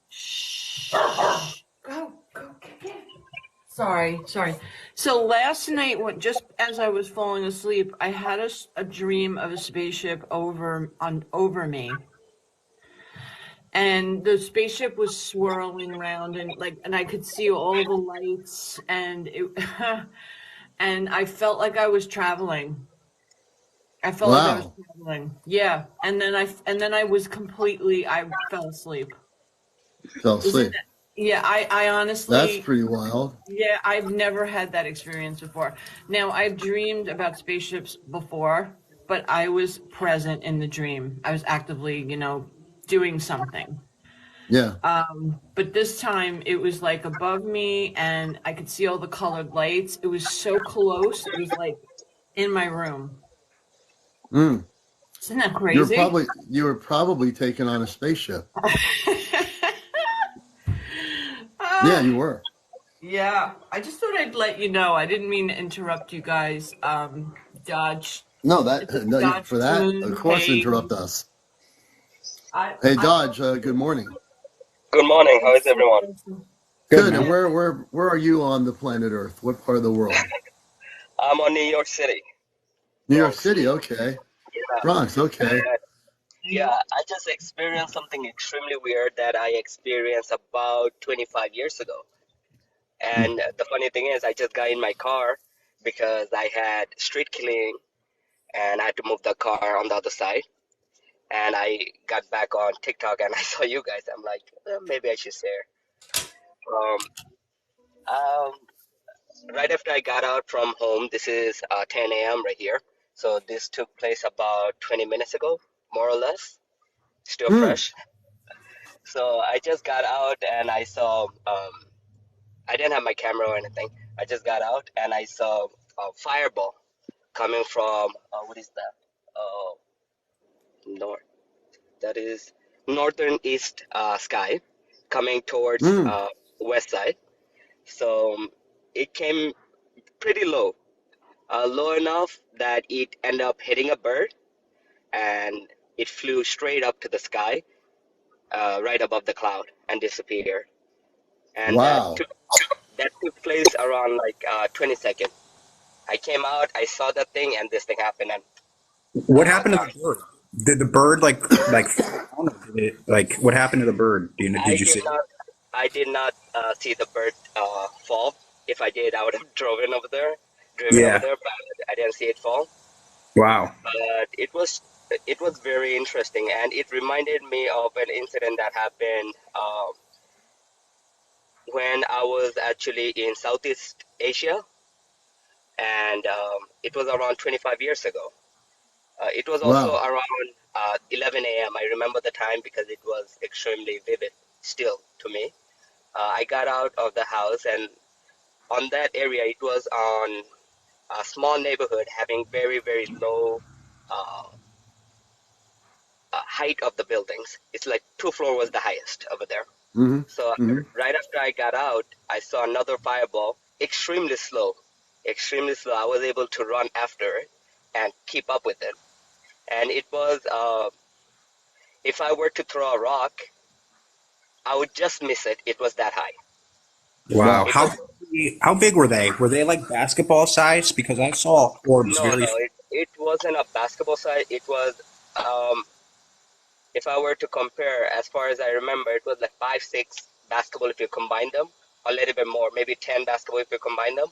Shh. Go. Sorry. So last night, just as I was falling asleep, I had a dream of a spaceship over me. and the spaceship was swirling around, and I could see all the lights, and it and I felt like I was traveling. I felt like I was Wow. traveling. Yeah. And then I was completely I fell asleep. Fell Isn't asleep. that Yeah, I That's honestly, pretty wild. yeah, I've never had that experience before. Now, I've dreamed about spaceships before, but I was present in the dream. I was actively, doing something. Yeah. But this time it was like above me and I could see all the colored lights. It was so close. It was like in my room. Mm. Isn't that crazy? You were probably taken on a spaceship. Yeah, Ah, you were. yeah. I just thought I'd let you know. I didn't mean to interrupt you guys. Dodge, No, Dodge for that, of Moon. course, Hey, interrupt us. I Hey, I Dodge. Good morning. Good morning. How is everyone? Good, Good. And man. where are you on the planet Earth? What part of the world? I'm on New York City, New York Bronx. City. Okay. Yeah, Bronx. Okay. uh, yeah. I just experienced something extremely weird that I experienced about 25 years ago. And the funny thing is, I just got in my car because I had street cleaning and I had to move the car on the other side. And I got back on TikTok and I saw you guys. I'm like, maybe I should share. Um, um, right after I got out from home, this is 10 a.m. right here. So this took place about 20 minutes ago, more or less, still Hmm. fresh. So I just got out and I saw, I didn't have my camera or anything. I just got out and I saw a fireball coming from, what is that? North. That is northern east sky coming towards Hmm. west side. So it came pretty low, low enough that it ended up hitting a bird and it flew straight up to the sky, right above the cloud and disappeared. And Wow. that took place around like 20 seconds. I came out, I saw that thing, and this thing happened. And What happened to God, the bird? Did the bird like fall down, or did it like what happened to the bird? I Did you did see it? not, I did not see the bird fall. If I did, I would have driven over Yeah. there, but I didn't see it fall. Wow. But it was very interesting, and it reminded me of an incident that happened when I was actually in Southeast Asia, and it was around 25 years ago. It was also Wow. around 11 a.m. I remember the time because it was extremely vivid still to me. I got out of the house, and on that area, it was on a small neighborhood having very, very low uh, height of the buildings. It's like two floor was the highest over there. Hmm. So Hmm. right after I got out, I saw another fireball, extremely slow, extremely slow. I was able to run after it and keep up with it. And it was, if I were to throw a rock, I would just miss it. It was that high. Wow. Wow. It was How big were they? Were they like basketball size? Because I saw orbs no, very. no. It wasn't a basketball size. It was, um, if I were to compare, as far as I remember, it was like 5, 6 basketball if you combine them, a little bit more, maybe 10 basketball if you combine them,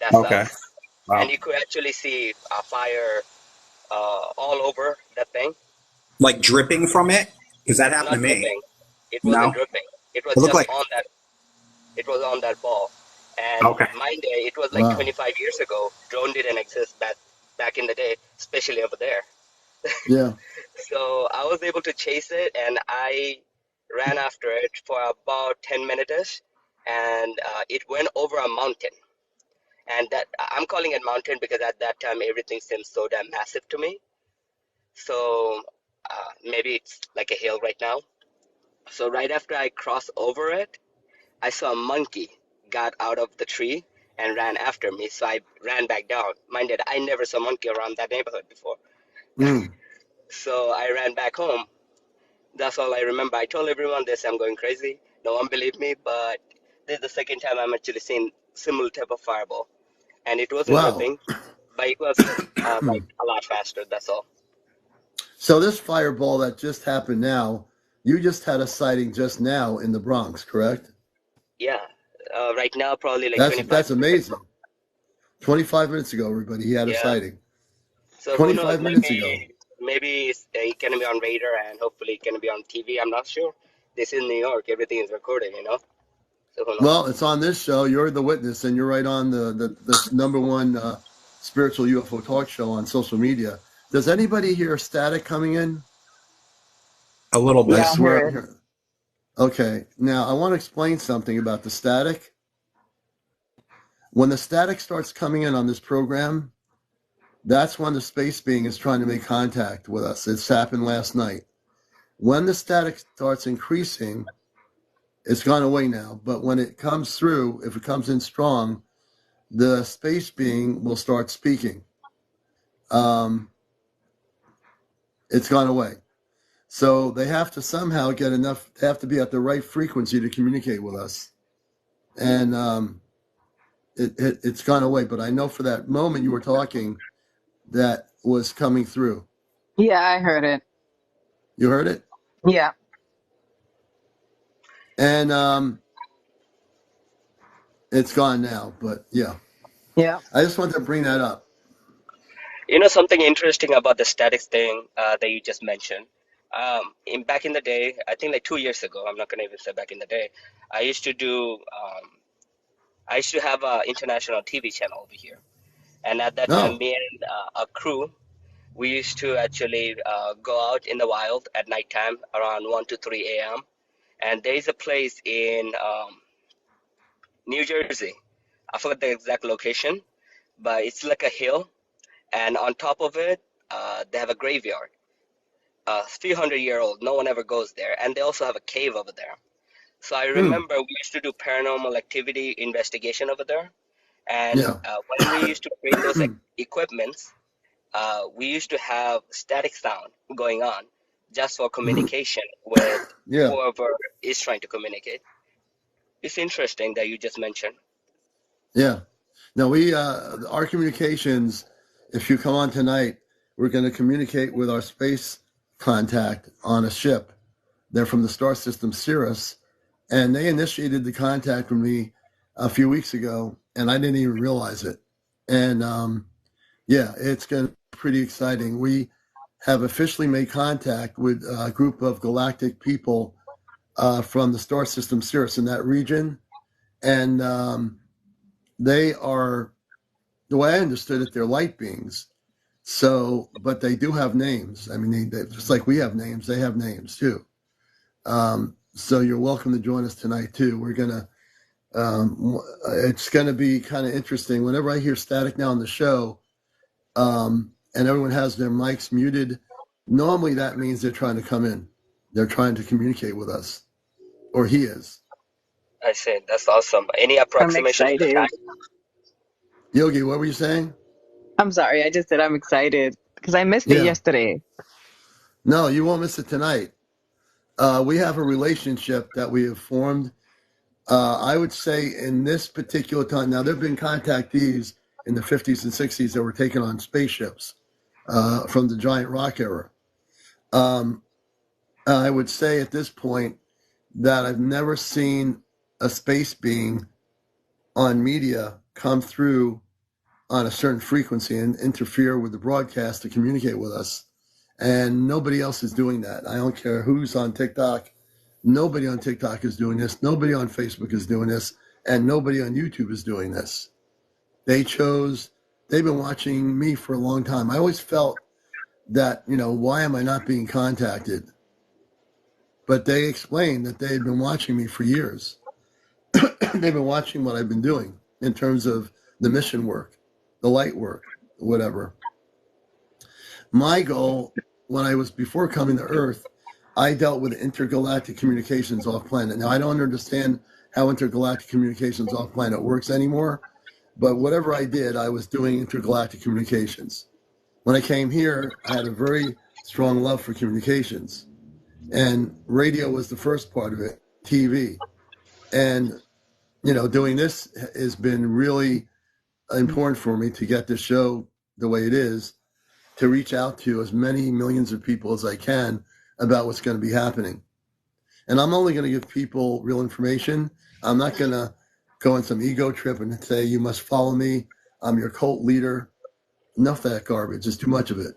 that Okay. size. And Wow. you could actually see fire all over that thing. Like dripping from it? Because that happened Not to me. dripping. It wasn't No. dripping. It was It looked just like. on that. It was on that ball. And Okay. mind you, it was like Wow. 25 years ago. Drone didn't exist back in the day, especially over there. Yeah. So I was able to chase it, and I ran after it for about 10 minutes, and it went over a mountain. And that I'm calling it mountain because at that time everything seems so damn massive to me. So maybe it's like a hill right now. So right after I crossed over it, I saw a monkey got out of the tree and ran after me. So I ran back down. Minded, I never saw a monkey around that neighborhood before. Mm. So I ran back home. That's all I remember. I told everyone this, I'm going crazy. No one believed me, but this is the second time I'm actually seeing similar type of fireball. And it wasn't Wow. dripping, but it was like a lot faster. That's all. So this fireball that just happened now, You just had a sighting just now in the Bronx, correct? Yeah. Right now, probably like That's 25 that's minutes amazing. ago. 25 minutes ago, everybody, he had a Yeah. sighting. So who knows? 25 minutes ago. Maybe it can be on radar and hopefully it can be on TV. I'm not sure. This is New York. Everything is recorded, you know. So who knows? Well, it's on this show. You're the witness, and you're right on the number one spiritual UFO talk show on social media. Does anybody hear static coming in? A little I bit. Yeah, I swear. heard. Okay, now I want to explain something about the static. When the static starts coming in on this program, that's when the space being is trying to make contact with us. It's happened last night. When the static starts increasing, it's gone away now. But when it comes through, if it comes in strong, the space being will start speaking. It's gone away. So they have to somehow get enough, they have to be at the right frequency to communicate with us. And it's gone away. But I know for that moment you were talking, that was coming through. Yeah, I heard it. You heard it? Yeah. And it's gone now. But yeah, Yeah. I just wanted to bring that up. You know something interesting about the statics thing that you just mentioned. Back in the day, I think like 2 years ago, I'm not gonna even say back in the day, I used to do. I used to have an international TV channel over here, and at that time, Oh, me and a crew, we used to actually go out in the wild at nighttime around 1 to 3 a.m. And there is a place in New Jersey. I forgot the exact location, but it's like a hill, and on top of it, they have a graveyard, a few hundred-year old. No one ever goes there, and they also have a cave over there. So I hmm. remember we used to do paranormal activity investigation over there, and Yeah. when we used to bring those equipments, we used to have static sound going on just for communication with Yeah. whoever is trying to communicate. It's interesting that you just mentioned. Yeah. No, our communications, if you come on tonight, we're going to communicate with our space contact on a ship. They're from the star system Cirrus, and they initiated the contact with me a few weeks ago, and I didn't even realize it. And yeah, it's going to be pretty exciting. We have officially made contact with a group of galactic people from the star system Cirrus in that region, and they are, the way I understood it, they're light beings. So, but they do have names. I mean, just like we have names, they have names too. So you're welcome to join us tonight too. We're gonna, it's gonna be kind of interesting. Whenever I hear static now on the show, and everyone has their mics muted, normally that means they're trying to come in. They're trying to communicate with us, or he is. I said that's awesome. Any I'm approximation of the excited. time? Yogi, what were you saying? I'm sorry. I just said I'm excited because I missed it Yeah. yesterday. No, you won't miss it tonight. We have a relationship that we have formed. I would say in this particular time, now there have been contactees in the 50s and 60s that were taken on spaceships from the giant rock era. Um, I would say at this point that I've never seen a space being on media come through on a certain frequency and interfere with the broadcast to communicate with us. And nobody else is doing that. I don't care who's on TikTok. Nobody on TikTok is doing this. Nobody on Facebook is doing this. And nobody on YouTube is doing this. They've been watching me for a long time. I always felt that, why am I not being contacted? But they explained that they had been watching me for years. They've been watching what I've been doing in terms of the mission work, the light work, whatever. My goal, when I was before coming to Earth, I dealt with intergalactic communications off planet. Now, I don't understand how intergalactic communications off planet works anymore, but whatever I did, I was doing intergalactic communications. When I came here, I had a very strong love for communications, and radio was the first part of it, TV. And, doing this has been really important for me to get this show the way it is, to reach out to as many millions of people as I can about what's going to be happening. And I'm only going to give people real information. I'm not going to go on some ego trip and say, you must follow me. I'm your cult leader. Enough of that garbage. There's too much of it.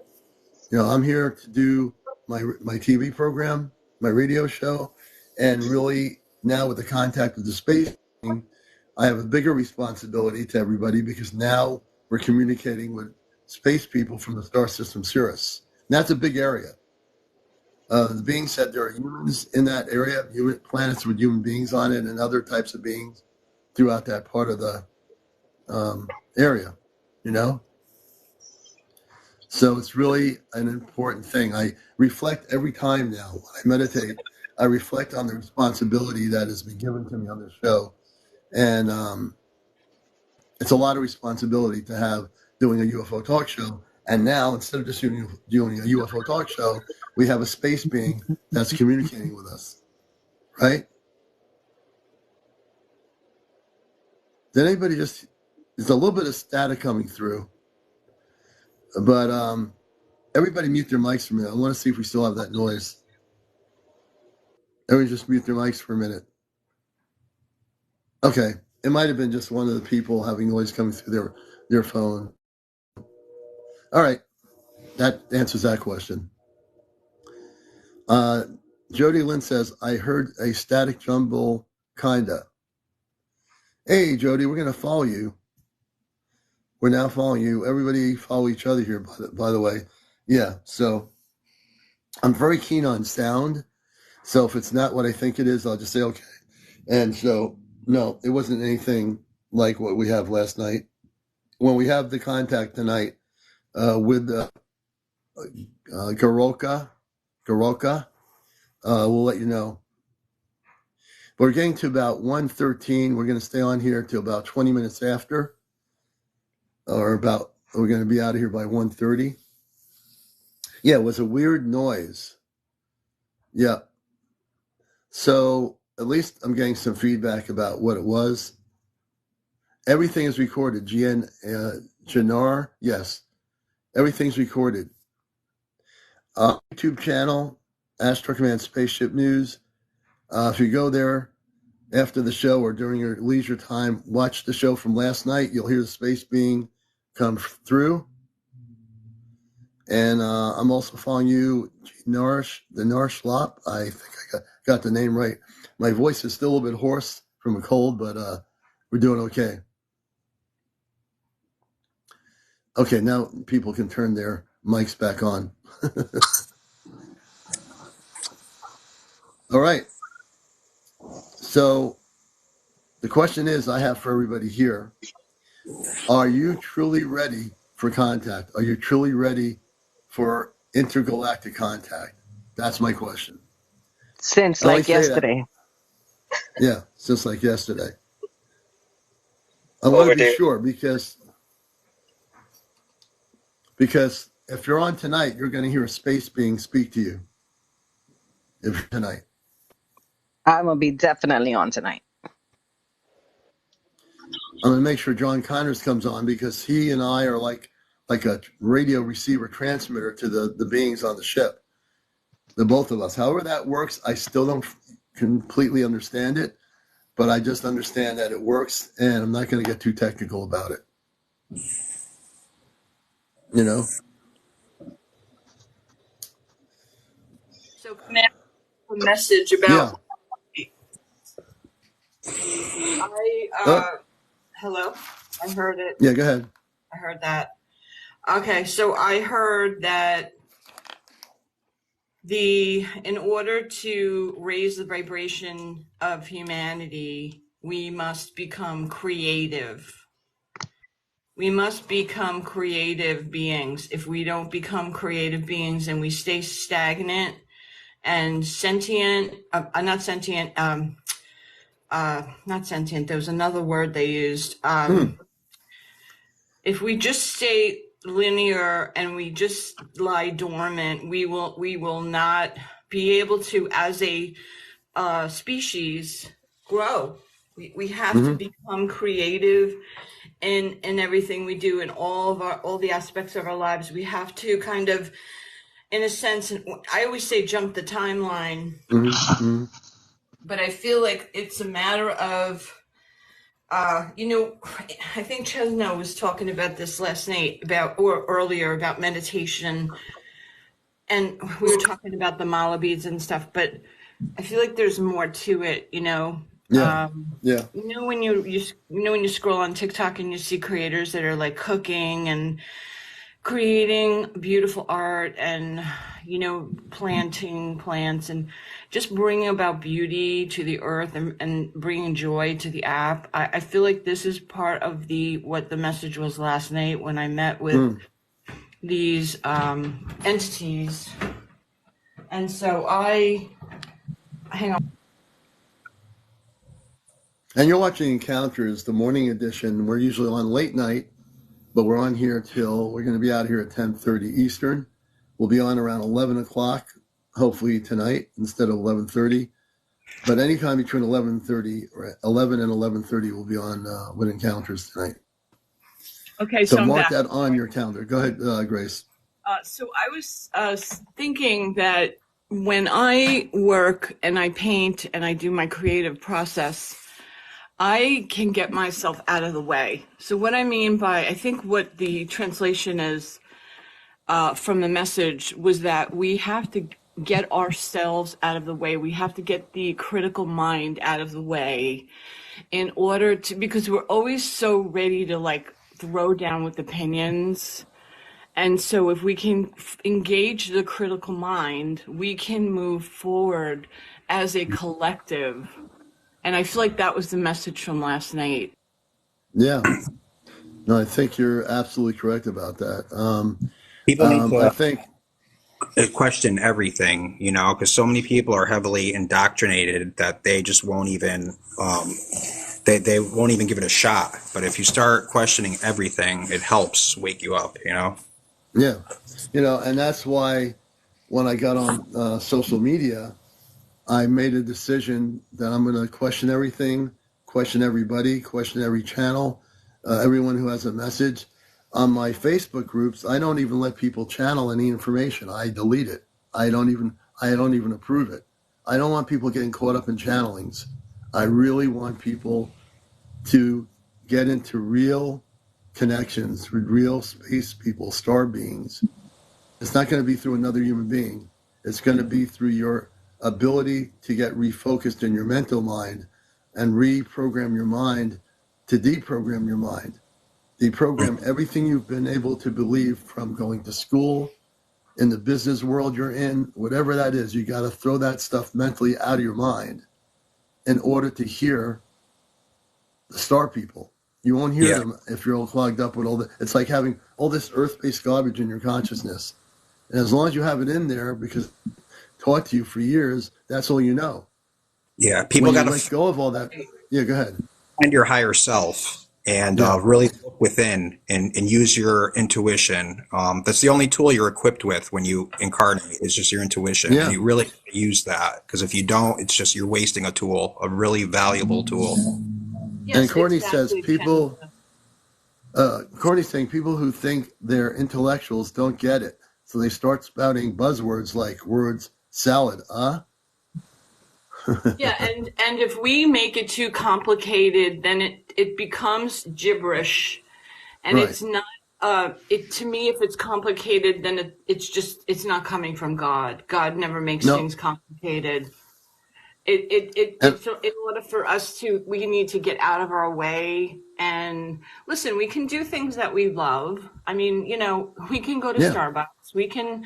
I'm here to do my TV program, my radio show, and really now with the contact with the space thing, I have a bigger responsibility to everybody because now we're communicating with space people from the star system Sirius. And that's a big area. The being said, there are humans in that area, planets with human beings on it, and other types of beings throughout that part of the area, So it's really an important thing. I reflect every time now when I meditate. I reflect on the responsibility that has been given to me on this show, and it's a lot of responsibility to have doing a UFO talk show. And now, instead of just doing a UFO talk show, we have a space being that's communicating with us, right? Did anybody there's a little bit of static coming through, but everybody mute their mics for a minute. I want to see if we still have that noise. Everybody just mute their mics for a minute. Okay. It might have been just one of the people having noise coming through their phone. All right. That answers that question. Jody Lynn says, I heard a static jumble, kinda. Hey, Jody, we're going to follow you. We're now following you. Everybody follow each other here, by the way. Yeah, so I'm very keen on sound. So if it's not what I think it is, I'll just say, okay. And so, no, it wasn't anything like what we have last night. When we have the contact tonight with Garoka, we'll let you know. We're getting to about 1:13. We're going to stay on here till about 20 minutes after. We're going to be out of here by 1:30. Yeah, it was a weird noise. Yeah. So at least I'm getting some feedback about what it was. Everything is recorded. Janar, yes. Everything's recorded. YouTube channel, Astro Command Spaceship News. If you go there after the show or during your leisure time, watch the show from last night. You'll hear the space being come through. And I'm also following you, the Narsh. I think I got the name right. My voice is still a little bit hoarse from a cold, but we're doing okay. Okay, now people can turn their mics back on. All right. So the question is I have for everybody here, are you truly ready for contact? Are you truly ready for intergalactic contact? That's my question. Since like yesterday. Yeah, since like yesterday. I want to be sure because if you're on tonight, you're going to hear a space being speak to you. If tonight. I'm going to be definitely on tonight. I'm going to make sure John Connors comes on because he and I are like a radio receiver transmitter to the beings on the ship. The both of us. However that works, I still don't completely understand it, but I just understand that it works, and I'm not going to get too technical about it. So can I have a message about? Yeah. Hello. I heard it. Yeah, go ahead. I heard that. Okay, so I heard that in order to raise the vibration of humanity, we must become creative. We must become creative beings. If we don't become creative beings and we stay stagnant and sentient, not sentient, there was another word they used. If we just stay linear and we just lie dormant, we will not be able to, as a species, grow. We have to become creative in everything we do, in all the aspects of our lives. We have to kind of, in a sense, I always say jump the timeline. but I feel like it's a matter of, I think Chezno was talking about this last night or earlier about meditation, and we were talking about the mala beads and stuff, but I feel like there's more to it, Yeah. Yeah. When when you scroll on TikTok and you see creators that are like cooking and creating beautiful art and planting plants and just bringing about beauty to the earth and bringing joy to the app. I feel like this is part of what the message was last night when I met with these entities. And so hang on. And you're watching Encounters, the morning edition. We're usually on late night, but we're on here we're going to be out here at 10:30 Eastern. We'll be on around 11 o'clock, hopefully tonight, instead of 11:30. But anytime between 11:30 or 11 and 11:30, we'll be on with Encounters tonight. Okay, so I'm mark back. that on your calendar. Go ahead, Grace. So I was thinking that when I work and I paint and I do my creative process, I can get myself out of the way. So what I mean by, I think what the translation is from the message was that we have to get ourselves out of the way. We have to get the critical mind out of the way in order to, because we're always so ready to like throw down with opinions. And so if we can engage the critical mind, we can move forward as a collective. And I feel like that was the message from last night. Yeah. No, I think you're absolutely correct about that. People need to I think question everything, because so many people are heavily indoctrinated that they just won't even they won't even give it a shot. But if you start questioning everything, it helps wake you up. Yeah. And that's why when I got on social media, I made a decision that I'm going to question everything, question everybody, question every channel, everyone who has a message. On my Facebook groups, I don't even let people channel any information. I delete it. I don't even approve it. I don't want people getting caught up in channelings. I really want people to get into real connections with real space people, star beings. It's not going to be through another human being. It's going to be through your ability to get refocused in your mental mind and reprogram your mind to deprogram your mind. Deprogram everything you've been able to believe from going to school, in the business world you're in, whatever that is. You got to throw that stuff mentally out of your mind in order to hear the star people. You won't hear them if you're all clogged up with all the, it's like having all this earth-based garbage in your consciousness. And as long as you have it in there, because taught to you for years, that's all you know. Yeah, people got to let go of all that. Yeah, go ahead. Find your higher self and really look within and use your intuition. That's the only tool you're equipped with when you incarnate is just your intuition. Yeah. And you really use that, because if you don't, it's just you're wasting a tool, a really valuable tool. Yes, and Courtney exactly, says Courtney's saying people who think they're intellectuals don't get it. So they start spouting buzzwords like words salad, Yeah, and if we make it too complicated, then it becomes gibberish, and Right. it's not. To me, if it's complicated, then it's not coming from God. God never makes things complicated. In order for us we need to get out of our way and listen. We can do things that we love. I mean, we can go to Starbucks. We can,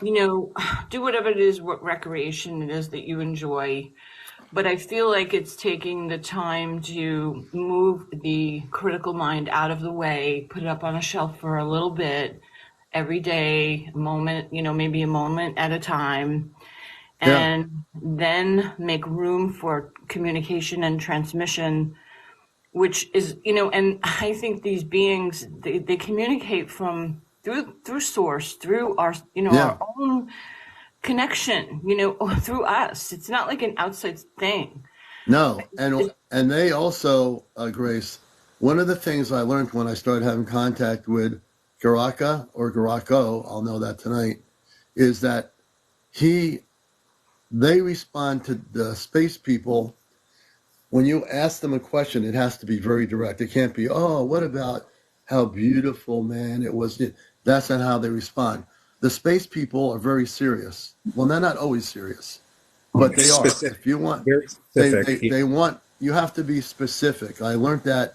do whatever it is, what recreation it is that you enjoy. But I feel like it's taking the time to move the critical mind out of the way, put it up on a shelf for a little bit every day, a moment, maybe a moment at a time, and then make room for communication and transmission, which is, and I think these beings, they communicate through source, through our, our own connection, through us. It's not like an outside thing. No, and they also, Grace, one of the things I learned when I started having contact with Garaka or Garako, I'll know that tonight, is that he they respond to the space people. When you ask them a question, it has to be very direct. It can't be, oh, what about how beautiful, man, it was. That's not how they respond. The space people are very serious. Well, they're not always serious, but they are. Specific, If you want, very they, specific. they, they want, you have to be specific. I learned that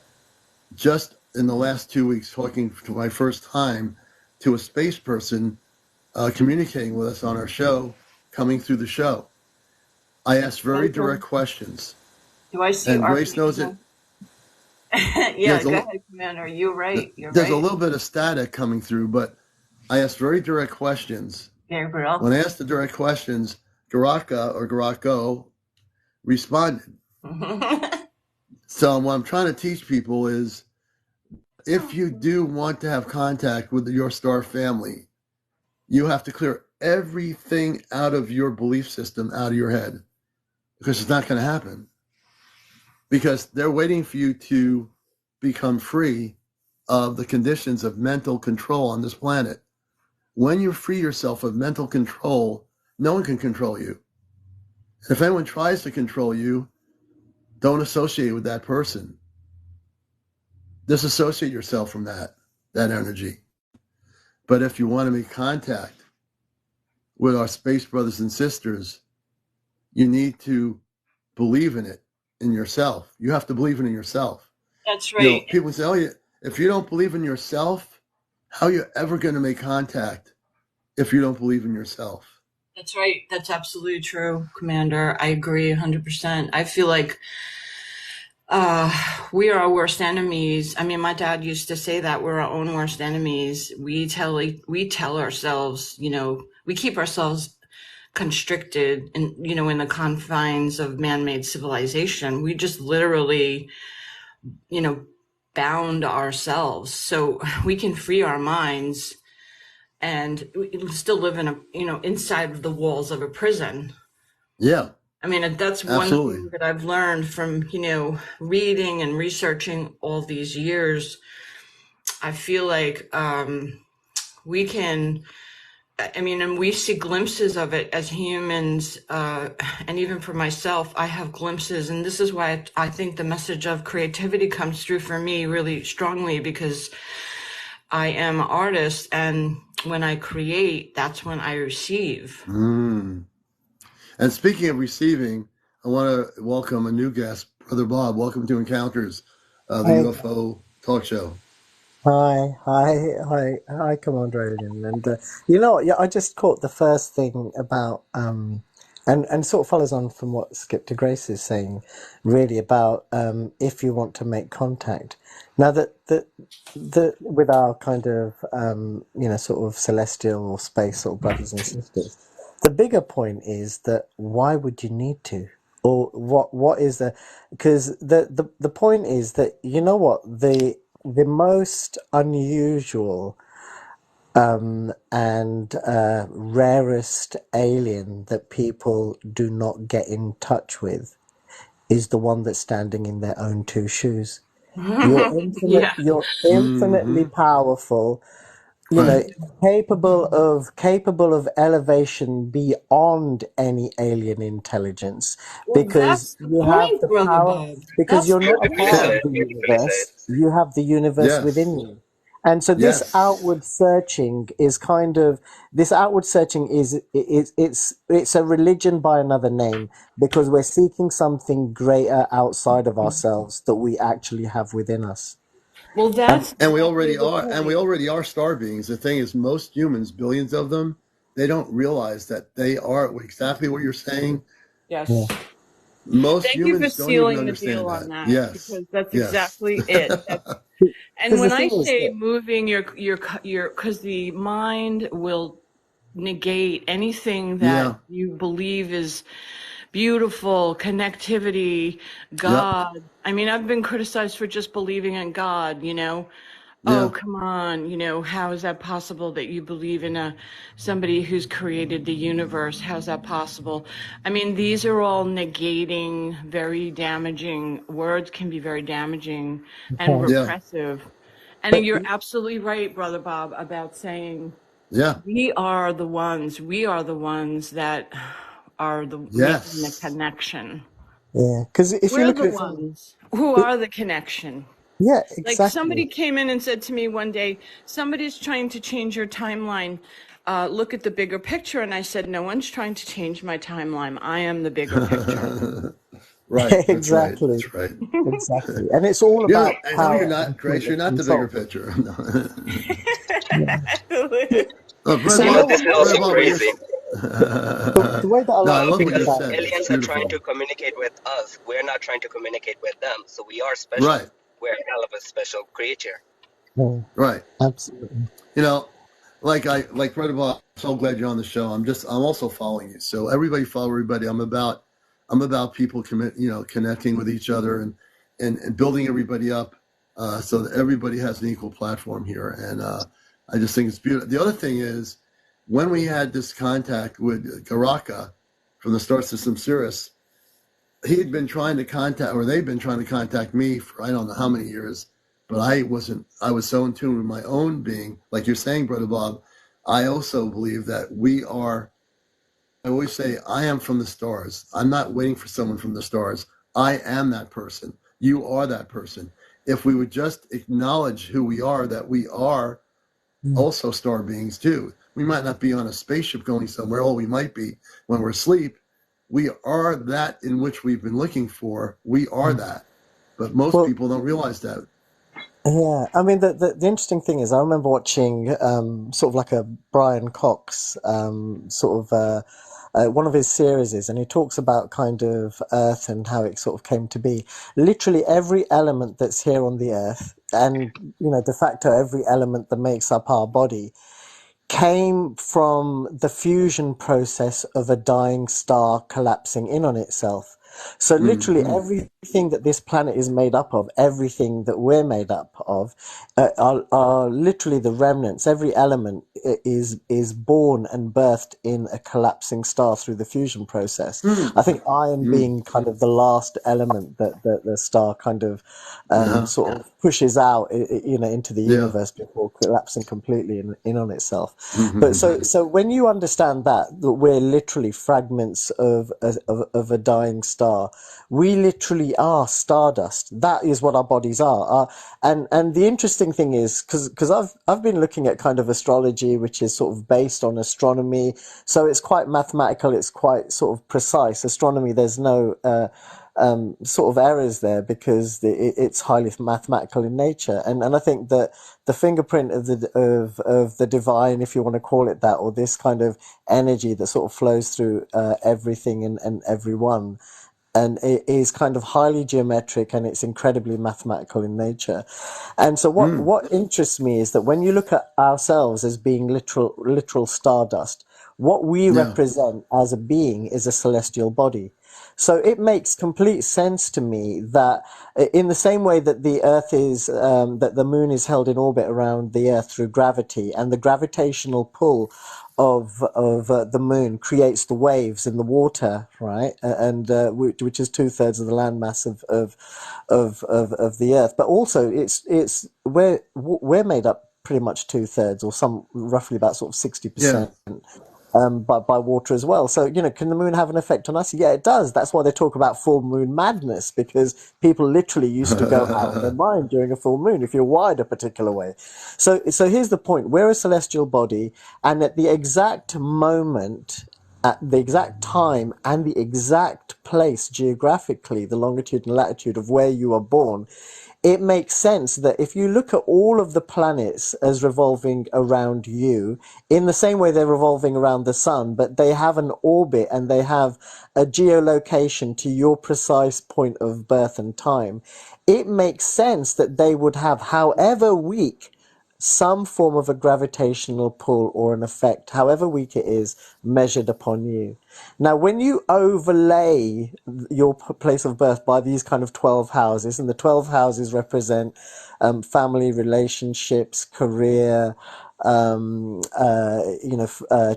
just in the last 2 weeks, talking for my first time to a space person communicating with us on our show, coming through the show. I asked very direct questions. Do I see And our Grace knows it. Yeah, go ahead, Commander. You're right. You're There's a right. little bit of static coming through, but I asked very direct questions. Gabriel. When I asked the direct questions, Garaka or Garako responded. So what I'm trying to teach people is, if you do want to have contact with your star family, you have to clear everything out of your belief system out of your head, because it's not going to happen. Because they're waiting for you to become free of the conditions of mental control on this planet. When you free yourself of mental control, no one can control you. If anyone tries to control you, don't associate with that person. Disassociate yourself from that energy. But if you want to make contact with our space brothers and sisters, you need to believe in it, in yourself. You have to believe in it yourself. That's right. People say, oh, if you don't believe in yourself, how are you ever going to make contact if you don't believe in yourself? That's right. That's absolutely true, Commander. I agree 100%. I feel like we are our worst enemies. I mean, my dad used to say that we're our own worst enemies. We tell ourselves, we keep ourselves constricted in, in the confines of man-made civilization. We just literally, bound ourselves so we can free our minds and still live in inside of the walls of a prison. Yeah. I mean, that's one thing that I've learned from, reading and researching all these years. I feel like we can, and we see glimpses of it as humans, and even for myself, I have glimpses. And this is why I think the message of creativity comes through for me really strongly, because I am an artist, and when I create, that's when I receive. And speaking of receiving, I want to welcome a new guest, Brother Bob. Welcome to Encounters, the UFO talk show. Hi, CmdrAleon. And I just caught the first thing about and sort of follows on from what Skipper Grace is saying, really about if you want to make contact. Now that with our kind of sort of celestial or space sort of brothers and sisters, the bigger point is that why would you need to? Or what is the, because the point is that, the most unusual and rarest alien that people do not get in touch with is the one that's standing in their own two shoes. You're infinitely powerful, capable of elevation beyond any alien intelligence, because you have the power, because you're not part of the universe, you have the universe within you. And so this outward searching is it's a religion by another name, because we're seeking something greater outside of ourselves that we actually have within us. Well, and we already are star beings. The thing is, most humans, billions of them, they don't realize that they are exactly what you're saying. Yes. Yeah. Most Thank humans you for don't sealing even the understand deal that. on that. Yes. Because that's exactly it. And when I say moving your, because the mind will negate anything that you believe is beautiful, connectivity, God. I mean, I've been criticized for just believing in God, Oh, come on, how is that possible that you believe in somebody who's created the universe? How's that possible? I mean, these are all negating, very damaging words, can be very damaging and repressive. And you're absolutely right, Brother Bob, about saying we are the ones that are the making the Yes. connection. Yeah, because if you We're look at the it from, ones who are the connection. yeah, Like exactly. somebody came in and said to me one day, somebody's trying to change your timeline. Look at the bigger picture. And I said, no one's trying to change my timeline. I am the bigger picture. Right. That's right. Exactly, That's right. exactly. And it's all about I know you're power not, and point Grace. of You're not the bigger control. picture. No. Yeah. Brother You So know, no, this Bob, is Brother also Bob, what you're. crazy the way that I No, I like to love think what you because about said. it, It's aliens are trying beautiful. to communicate with us. We're not trying to communicate with them. So we are special. Right. We're a hell of a special creature. mm, Right. absolutely. You know, like Brother Bob, I'm so glad you're on the show. I'm also following you. So everybody follow everybody. I'm about people connecting with each other and building everybody up so that everybody has an equal platform here. And I just think it's beautiful. The other thing is when we had this contact with Garaka from the Star System Sirius, they've been trying to contact me for I don't know how many years, but I was so in tune with my own being. Like you're saying, Brother Bob, I also believe that I always say, I am from the stars. I'm not waiting for someone from the stars. I am that person. You are that person. If we would just acknowledge who we are, that we are Mm. also star beings too. We might not be on a spaceship going somewhere, or we might be when we're asleep. We are that in which we've been looking for. We are that. But most Well, people don't realize that. yeah, I mean, the interesting thing is, I remember watching sort of like a Brian Cox one of his series, and he talks about kind of Earth and how it sort of came to be. Literally every element that's here on the Earth, and de facto every element that makes up our body, came from the fusion process of a dying star collapsing in on itself. So literally Mm-hmm. everything that this planet is made up of, everything that we're made up of, are literally the remnants. Every element is born and birthed in a collapsing star through the fusion process. Mm-hmm. I think iron being kind of the last element that the star kind of Uh-huh. sort of pushes out, into the Yeah. universe before collapsing completely in on itself. But Mm-hmm. so when you understand that we're literally fragments of a dying star, we literally are stardust. That is what our bodies are. And the interesting thing is, because I've been looking at kind of astrology, which is sort of based on astronomy, so it's quite mathematical. It's quite sort of precise. Astronomy, there's no sort of errors there because it's highly mathematical in nature, and I think that the fingerprint of the divine, if you want to call it that, or this kind of energy that sort of flows through everything and everyone, and it is kind of highly geometric and it's incredibly mathematical in nature. And so what interests me is that when you look at ourselves as being literal stardust, what we Yeah. represent as a being is a celestial body. So it makes complete sense to me that in the same way that the Earth is, that the moon is held in orbit around the Earth through gravity, and the gravitational pull of the moon creates the waves in the water, right? And which is 2/3 of the landmass of the Earth. But also, we're made up pretty much 2/3, or some roughly about sort of Yeah. 60%. By water as well. So, can the moon have an effect on us? Yeah, it does. That's why they talk about full moon madness, because people literally used to go out of their mind during a full moon if you're wired a particular way. So here's the point. We're a celestial body, and at the exact moment, at the exact time and the exact place geographically, the longitude and latitude of where you are born, it makes sense that if you look at all of the planets as revolving around you, in the same way they're revolving around the sun, but they have an orbit and they have a geolocation to your precise point of birth and time, it makes sense that they would have, however weak, some form of a gravitational pull or an effect, however weak it is, measured upon you. Now, when you overlay your place of birth by these kind of 12 houses, and the 12 houses represent family, relationships, career,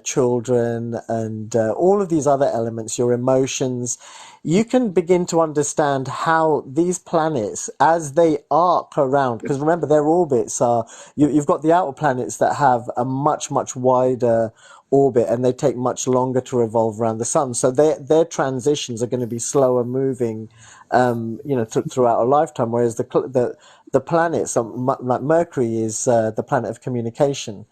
children, and all of these other elements, your emotions, you can begin to understand how these planets, as they arc around, because remember their orbits are, you've got the outer planets that have a much, much wider orbit, and they take much longer to revolve around the sun. So their transitions are going to be slower moving, throughout a lifetime. Whereas the planets, like Mercury, is the planet of communication,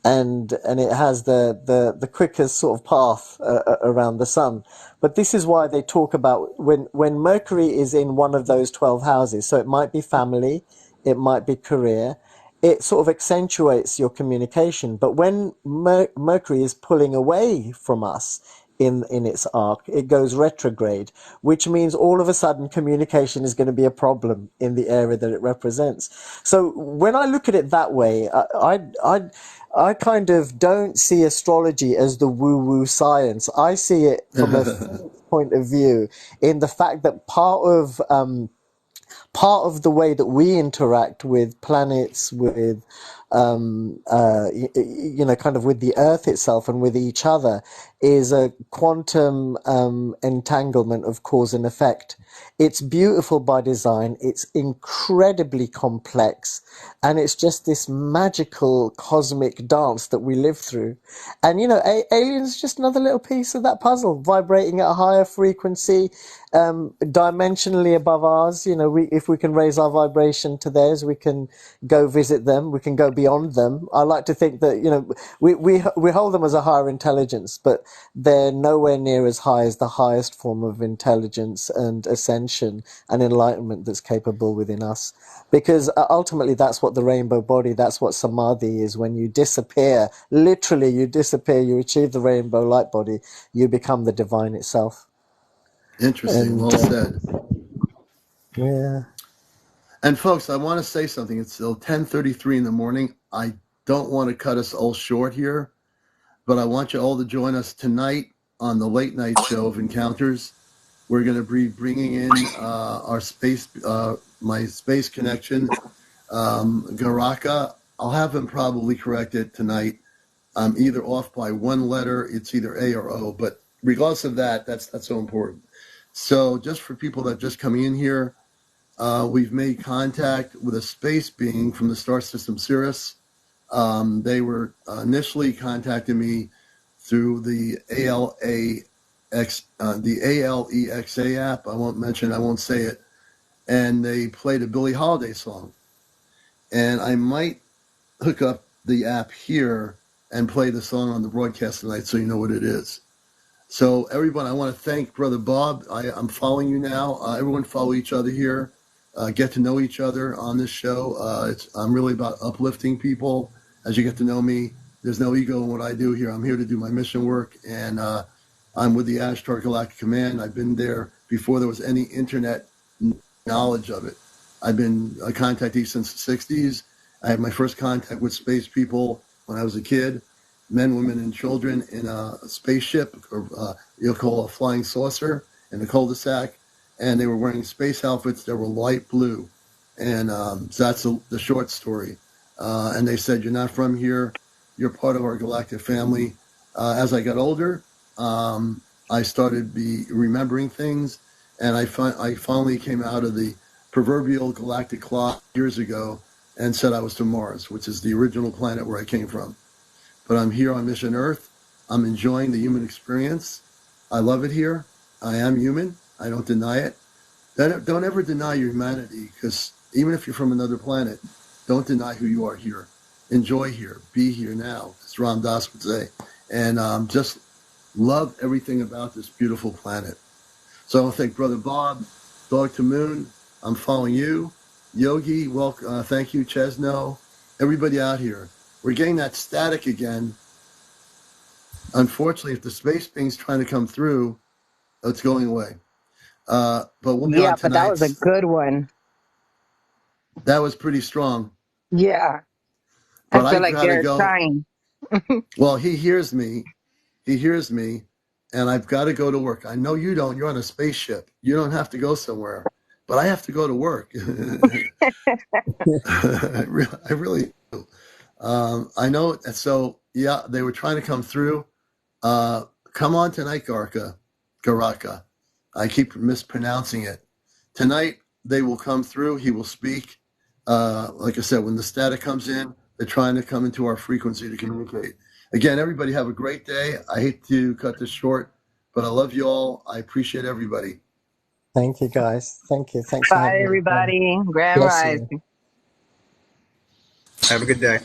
and it has the quickest sort of path around the sun. But this is why they talk about when Mercury is in one of those 12 houses. So it might be family, it might be career. It sort of accentuates your communication. But when Mercury is pulling away from us in its arc, it goes retrograde, which means all of a sudden communication is going to be a problem in the area that it represents. So when I look at it that way, I kind of don't see astrology as the woo-woo science. I see it from a point of view in the fact that part of the way that we interact with planets, with kind of with the Earth itself and with each other, is a quantum entanglement of cause and effect. It's beautiful by design. It's incredibly complex, and it's just this magical cosmic dance that we live through. And aliens just another little piece of that puzzle, vibrating at a higher frequency, dimensionally above ours. If we can raise our vibration to theirs, we can go visit them. We can go beyond them. I like to think that we hold them as a higher intelligence, but they're nowhere near as high as the highest form of intelligence and ascension and enlightenment that's capable within us. Because ultimately, that's what the rainbow body, that's what Samadhi is. When you disappear, literally, you disappear. You achieve the rainbow light body. You become the divine itself. Interesting. And Well said. yeah. And folks, I want to say something. It's still 10:33 in the morning. I don't want to cut us all short here, but I want you all to join us tonight on the late night show of Encounters. We're going to be bringing in our space, my space connection, Garaka. I'll have him probably correct it tonight. I'm either off by one letter. It's either A or O, but regardless of that, that's so important. So just for people that are just coming in here, we've made contact with a space being from the star system Sirius. They were initially contacting me through the ALEXA app. I won't say it. And they played a Billie Holiday song. And I might hook up the app here and play the song on the broadcast tonight so you know what it is. So everyone, I want to thank Brother Bob. I'm following you now. Everyone follow each other here. Get to know each other on this show. I'm really about uplifting people. As you get to know me, there's no ego in what I do here. I'm here to do my mission work, and I'm with the Ashtar Galactic Command. I've been there before there was any internet knowledge of it. I've been a contactee since the 60s. I had my first contact with space people when I was a kid, men, women, and children in a spaceship, or you'll call a flying saucer, in a cul-de-sac. And they were wearing space outfits that were light blue. And so that's the short story. And they said, you're not from here. You're part of our galactic family. As I got older, I started remembering things. And I finally came out of the proverbial galactic clock years ago and said I was from Mars, which is the original planet where I came from. But I'm here on Mission Earth. I'm enjoying the human experience. I love it here. I am human. I don't deny it. Don't ever deny your humanity, because even if you're from another planet, don't deny who you are here. Enjoy here. Be here now, as Ram Dass would say. And just love everything about this beautiful planet. So I want to thank Brother Bob, Dog to Moon. I'm following you. Yogi, welcome. Thank you, Chezno. Everybody out here. We're getting that static again. Unfortunately, if the space being's trying to come through, it's going away. But we'll be on But that was a tonight's. good one. That was pretty strong. Yeah. But I I feel like gotta they're go. trying. Well, he hears me. He hears me, and I've got to go to work. I know you don't. You're on a spaceship. You don't have to go somewhere, but I have to go to work. I really do. I know. So yeah, they were trying to come through. Come on tonight, Garaka. I keep mispronouncing it. Tonight they will come through. He will speak. Like I said, when the static comes in, they're trying to come into our frequency to communicate. Again, everybody have a great day. I hate to cut this short, but I love you all. I appreciate everybody. Thank you, guys. Thank you. Thanks for Bye, having me. everybody. Grand Bless Rise. you. Have a good day.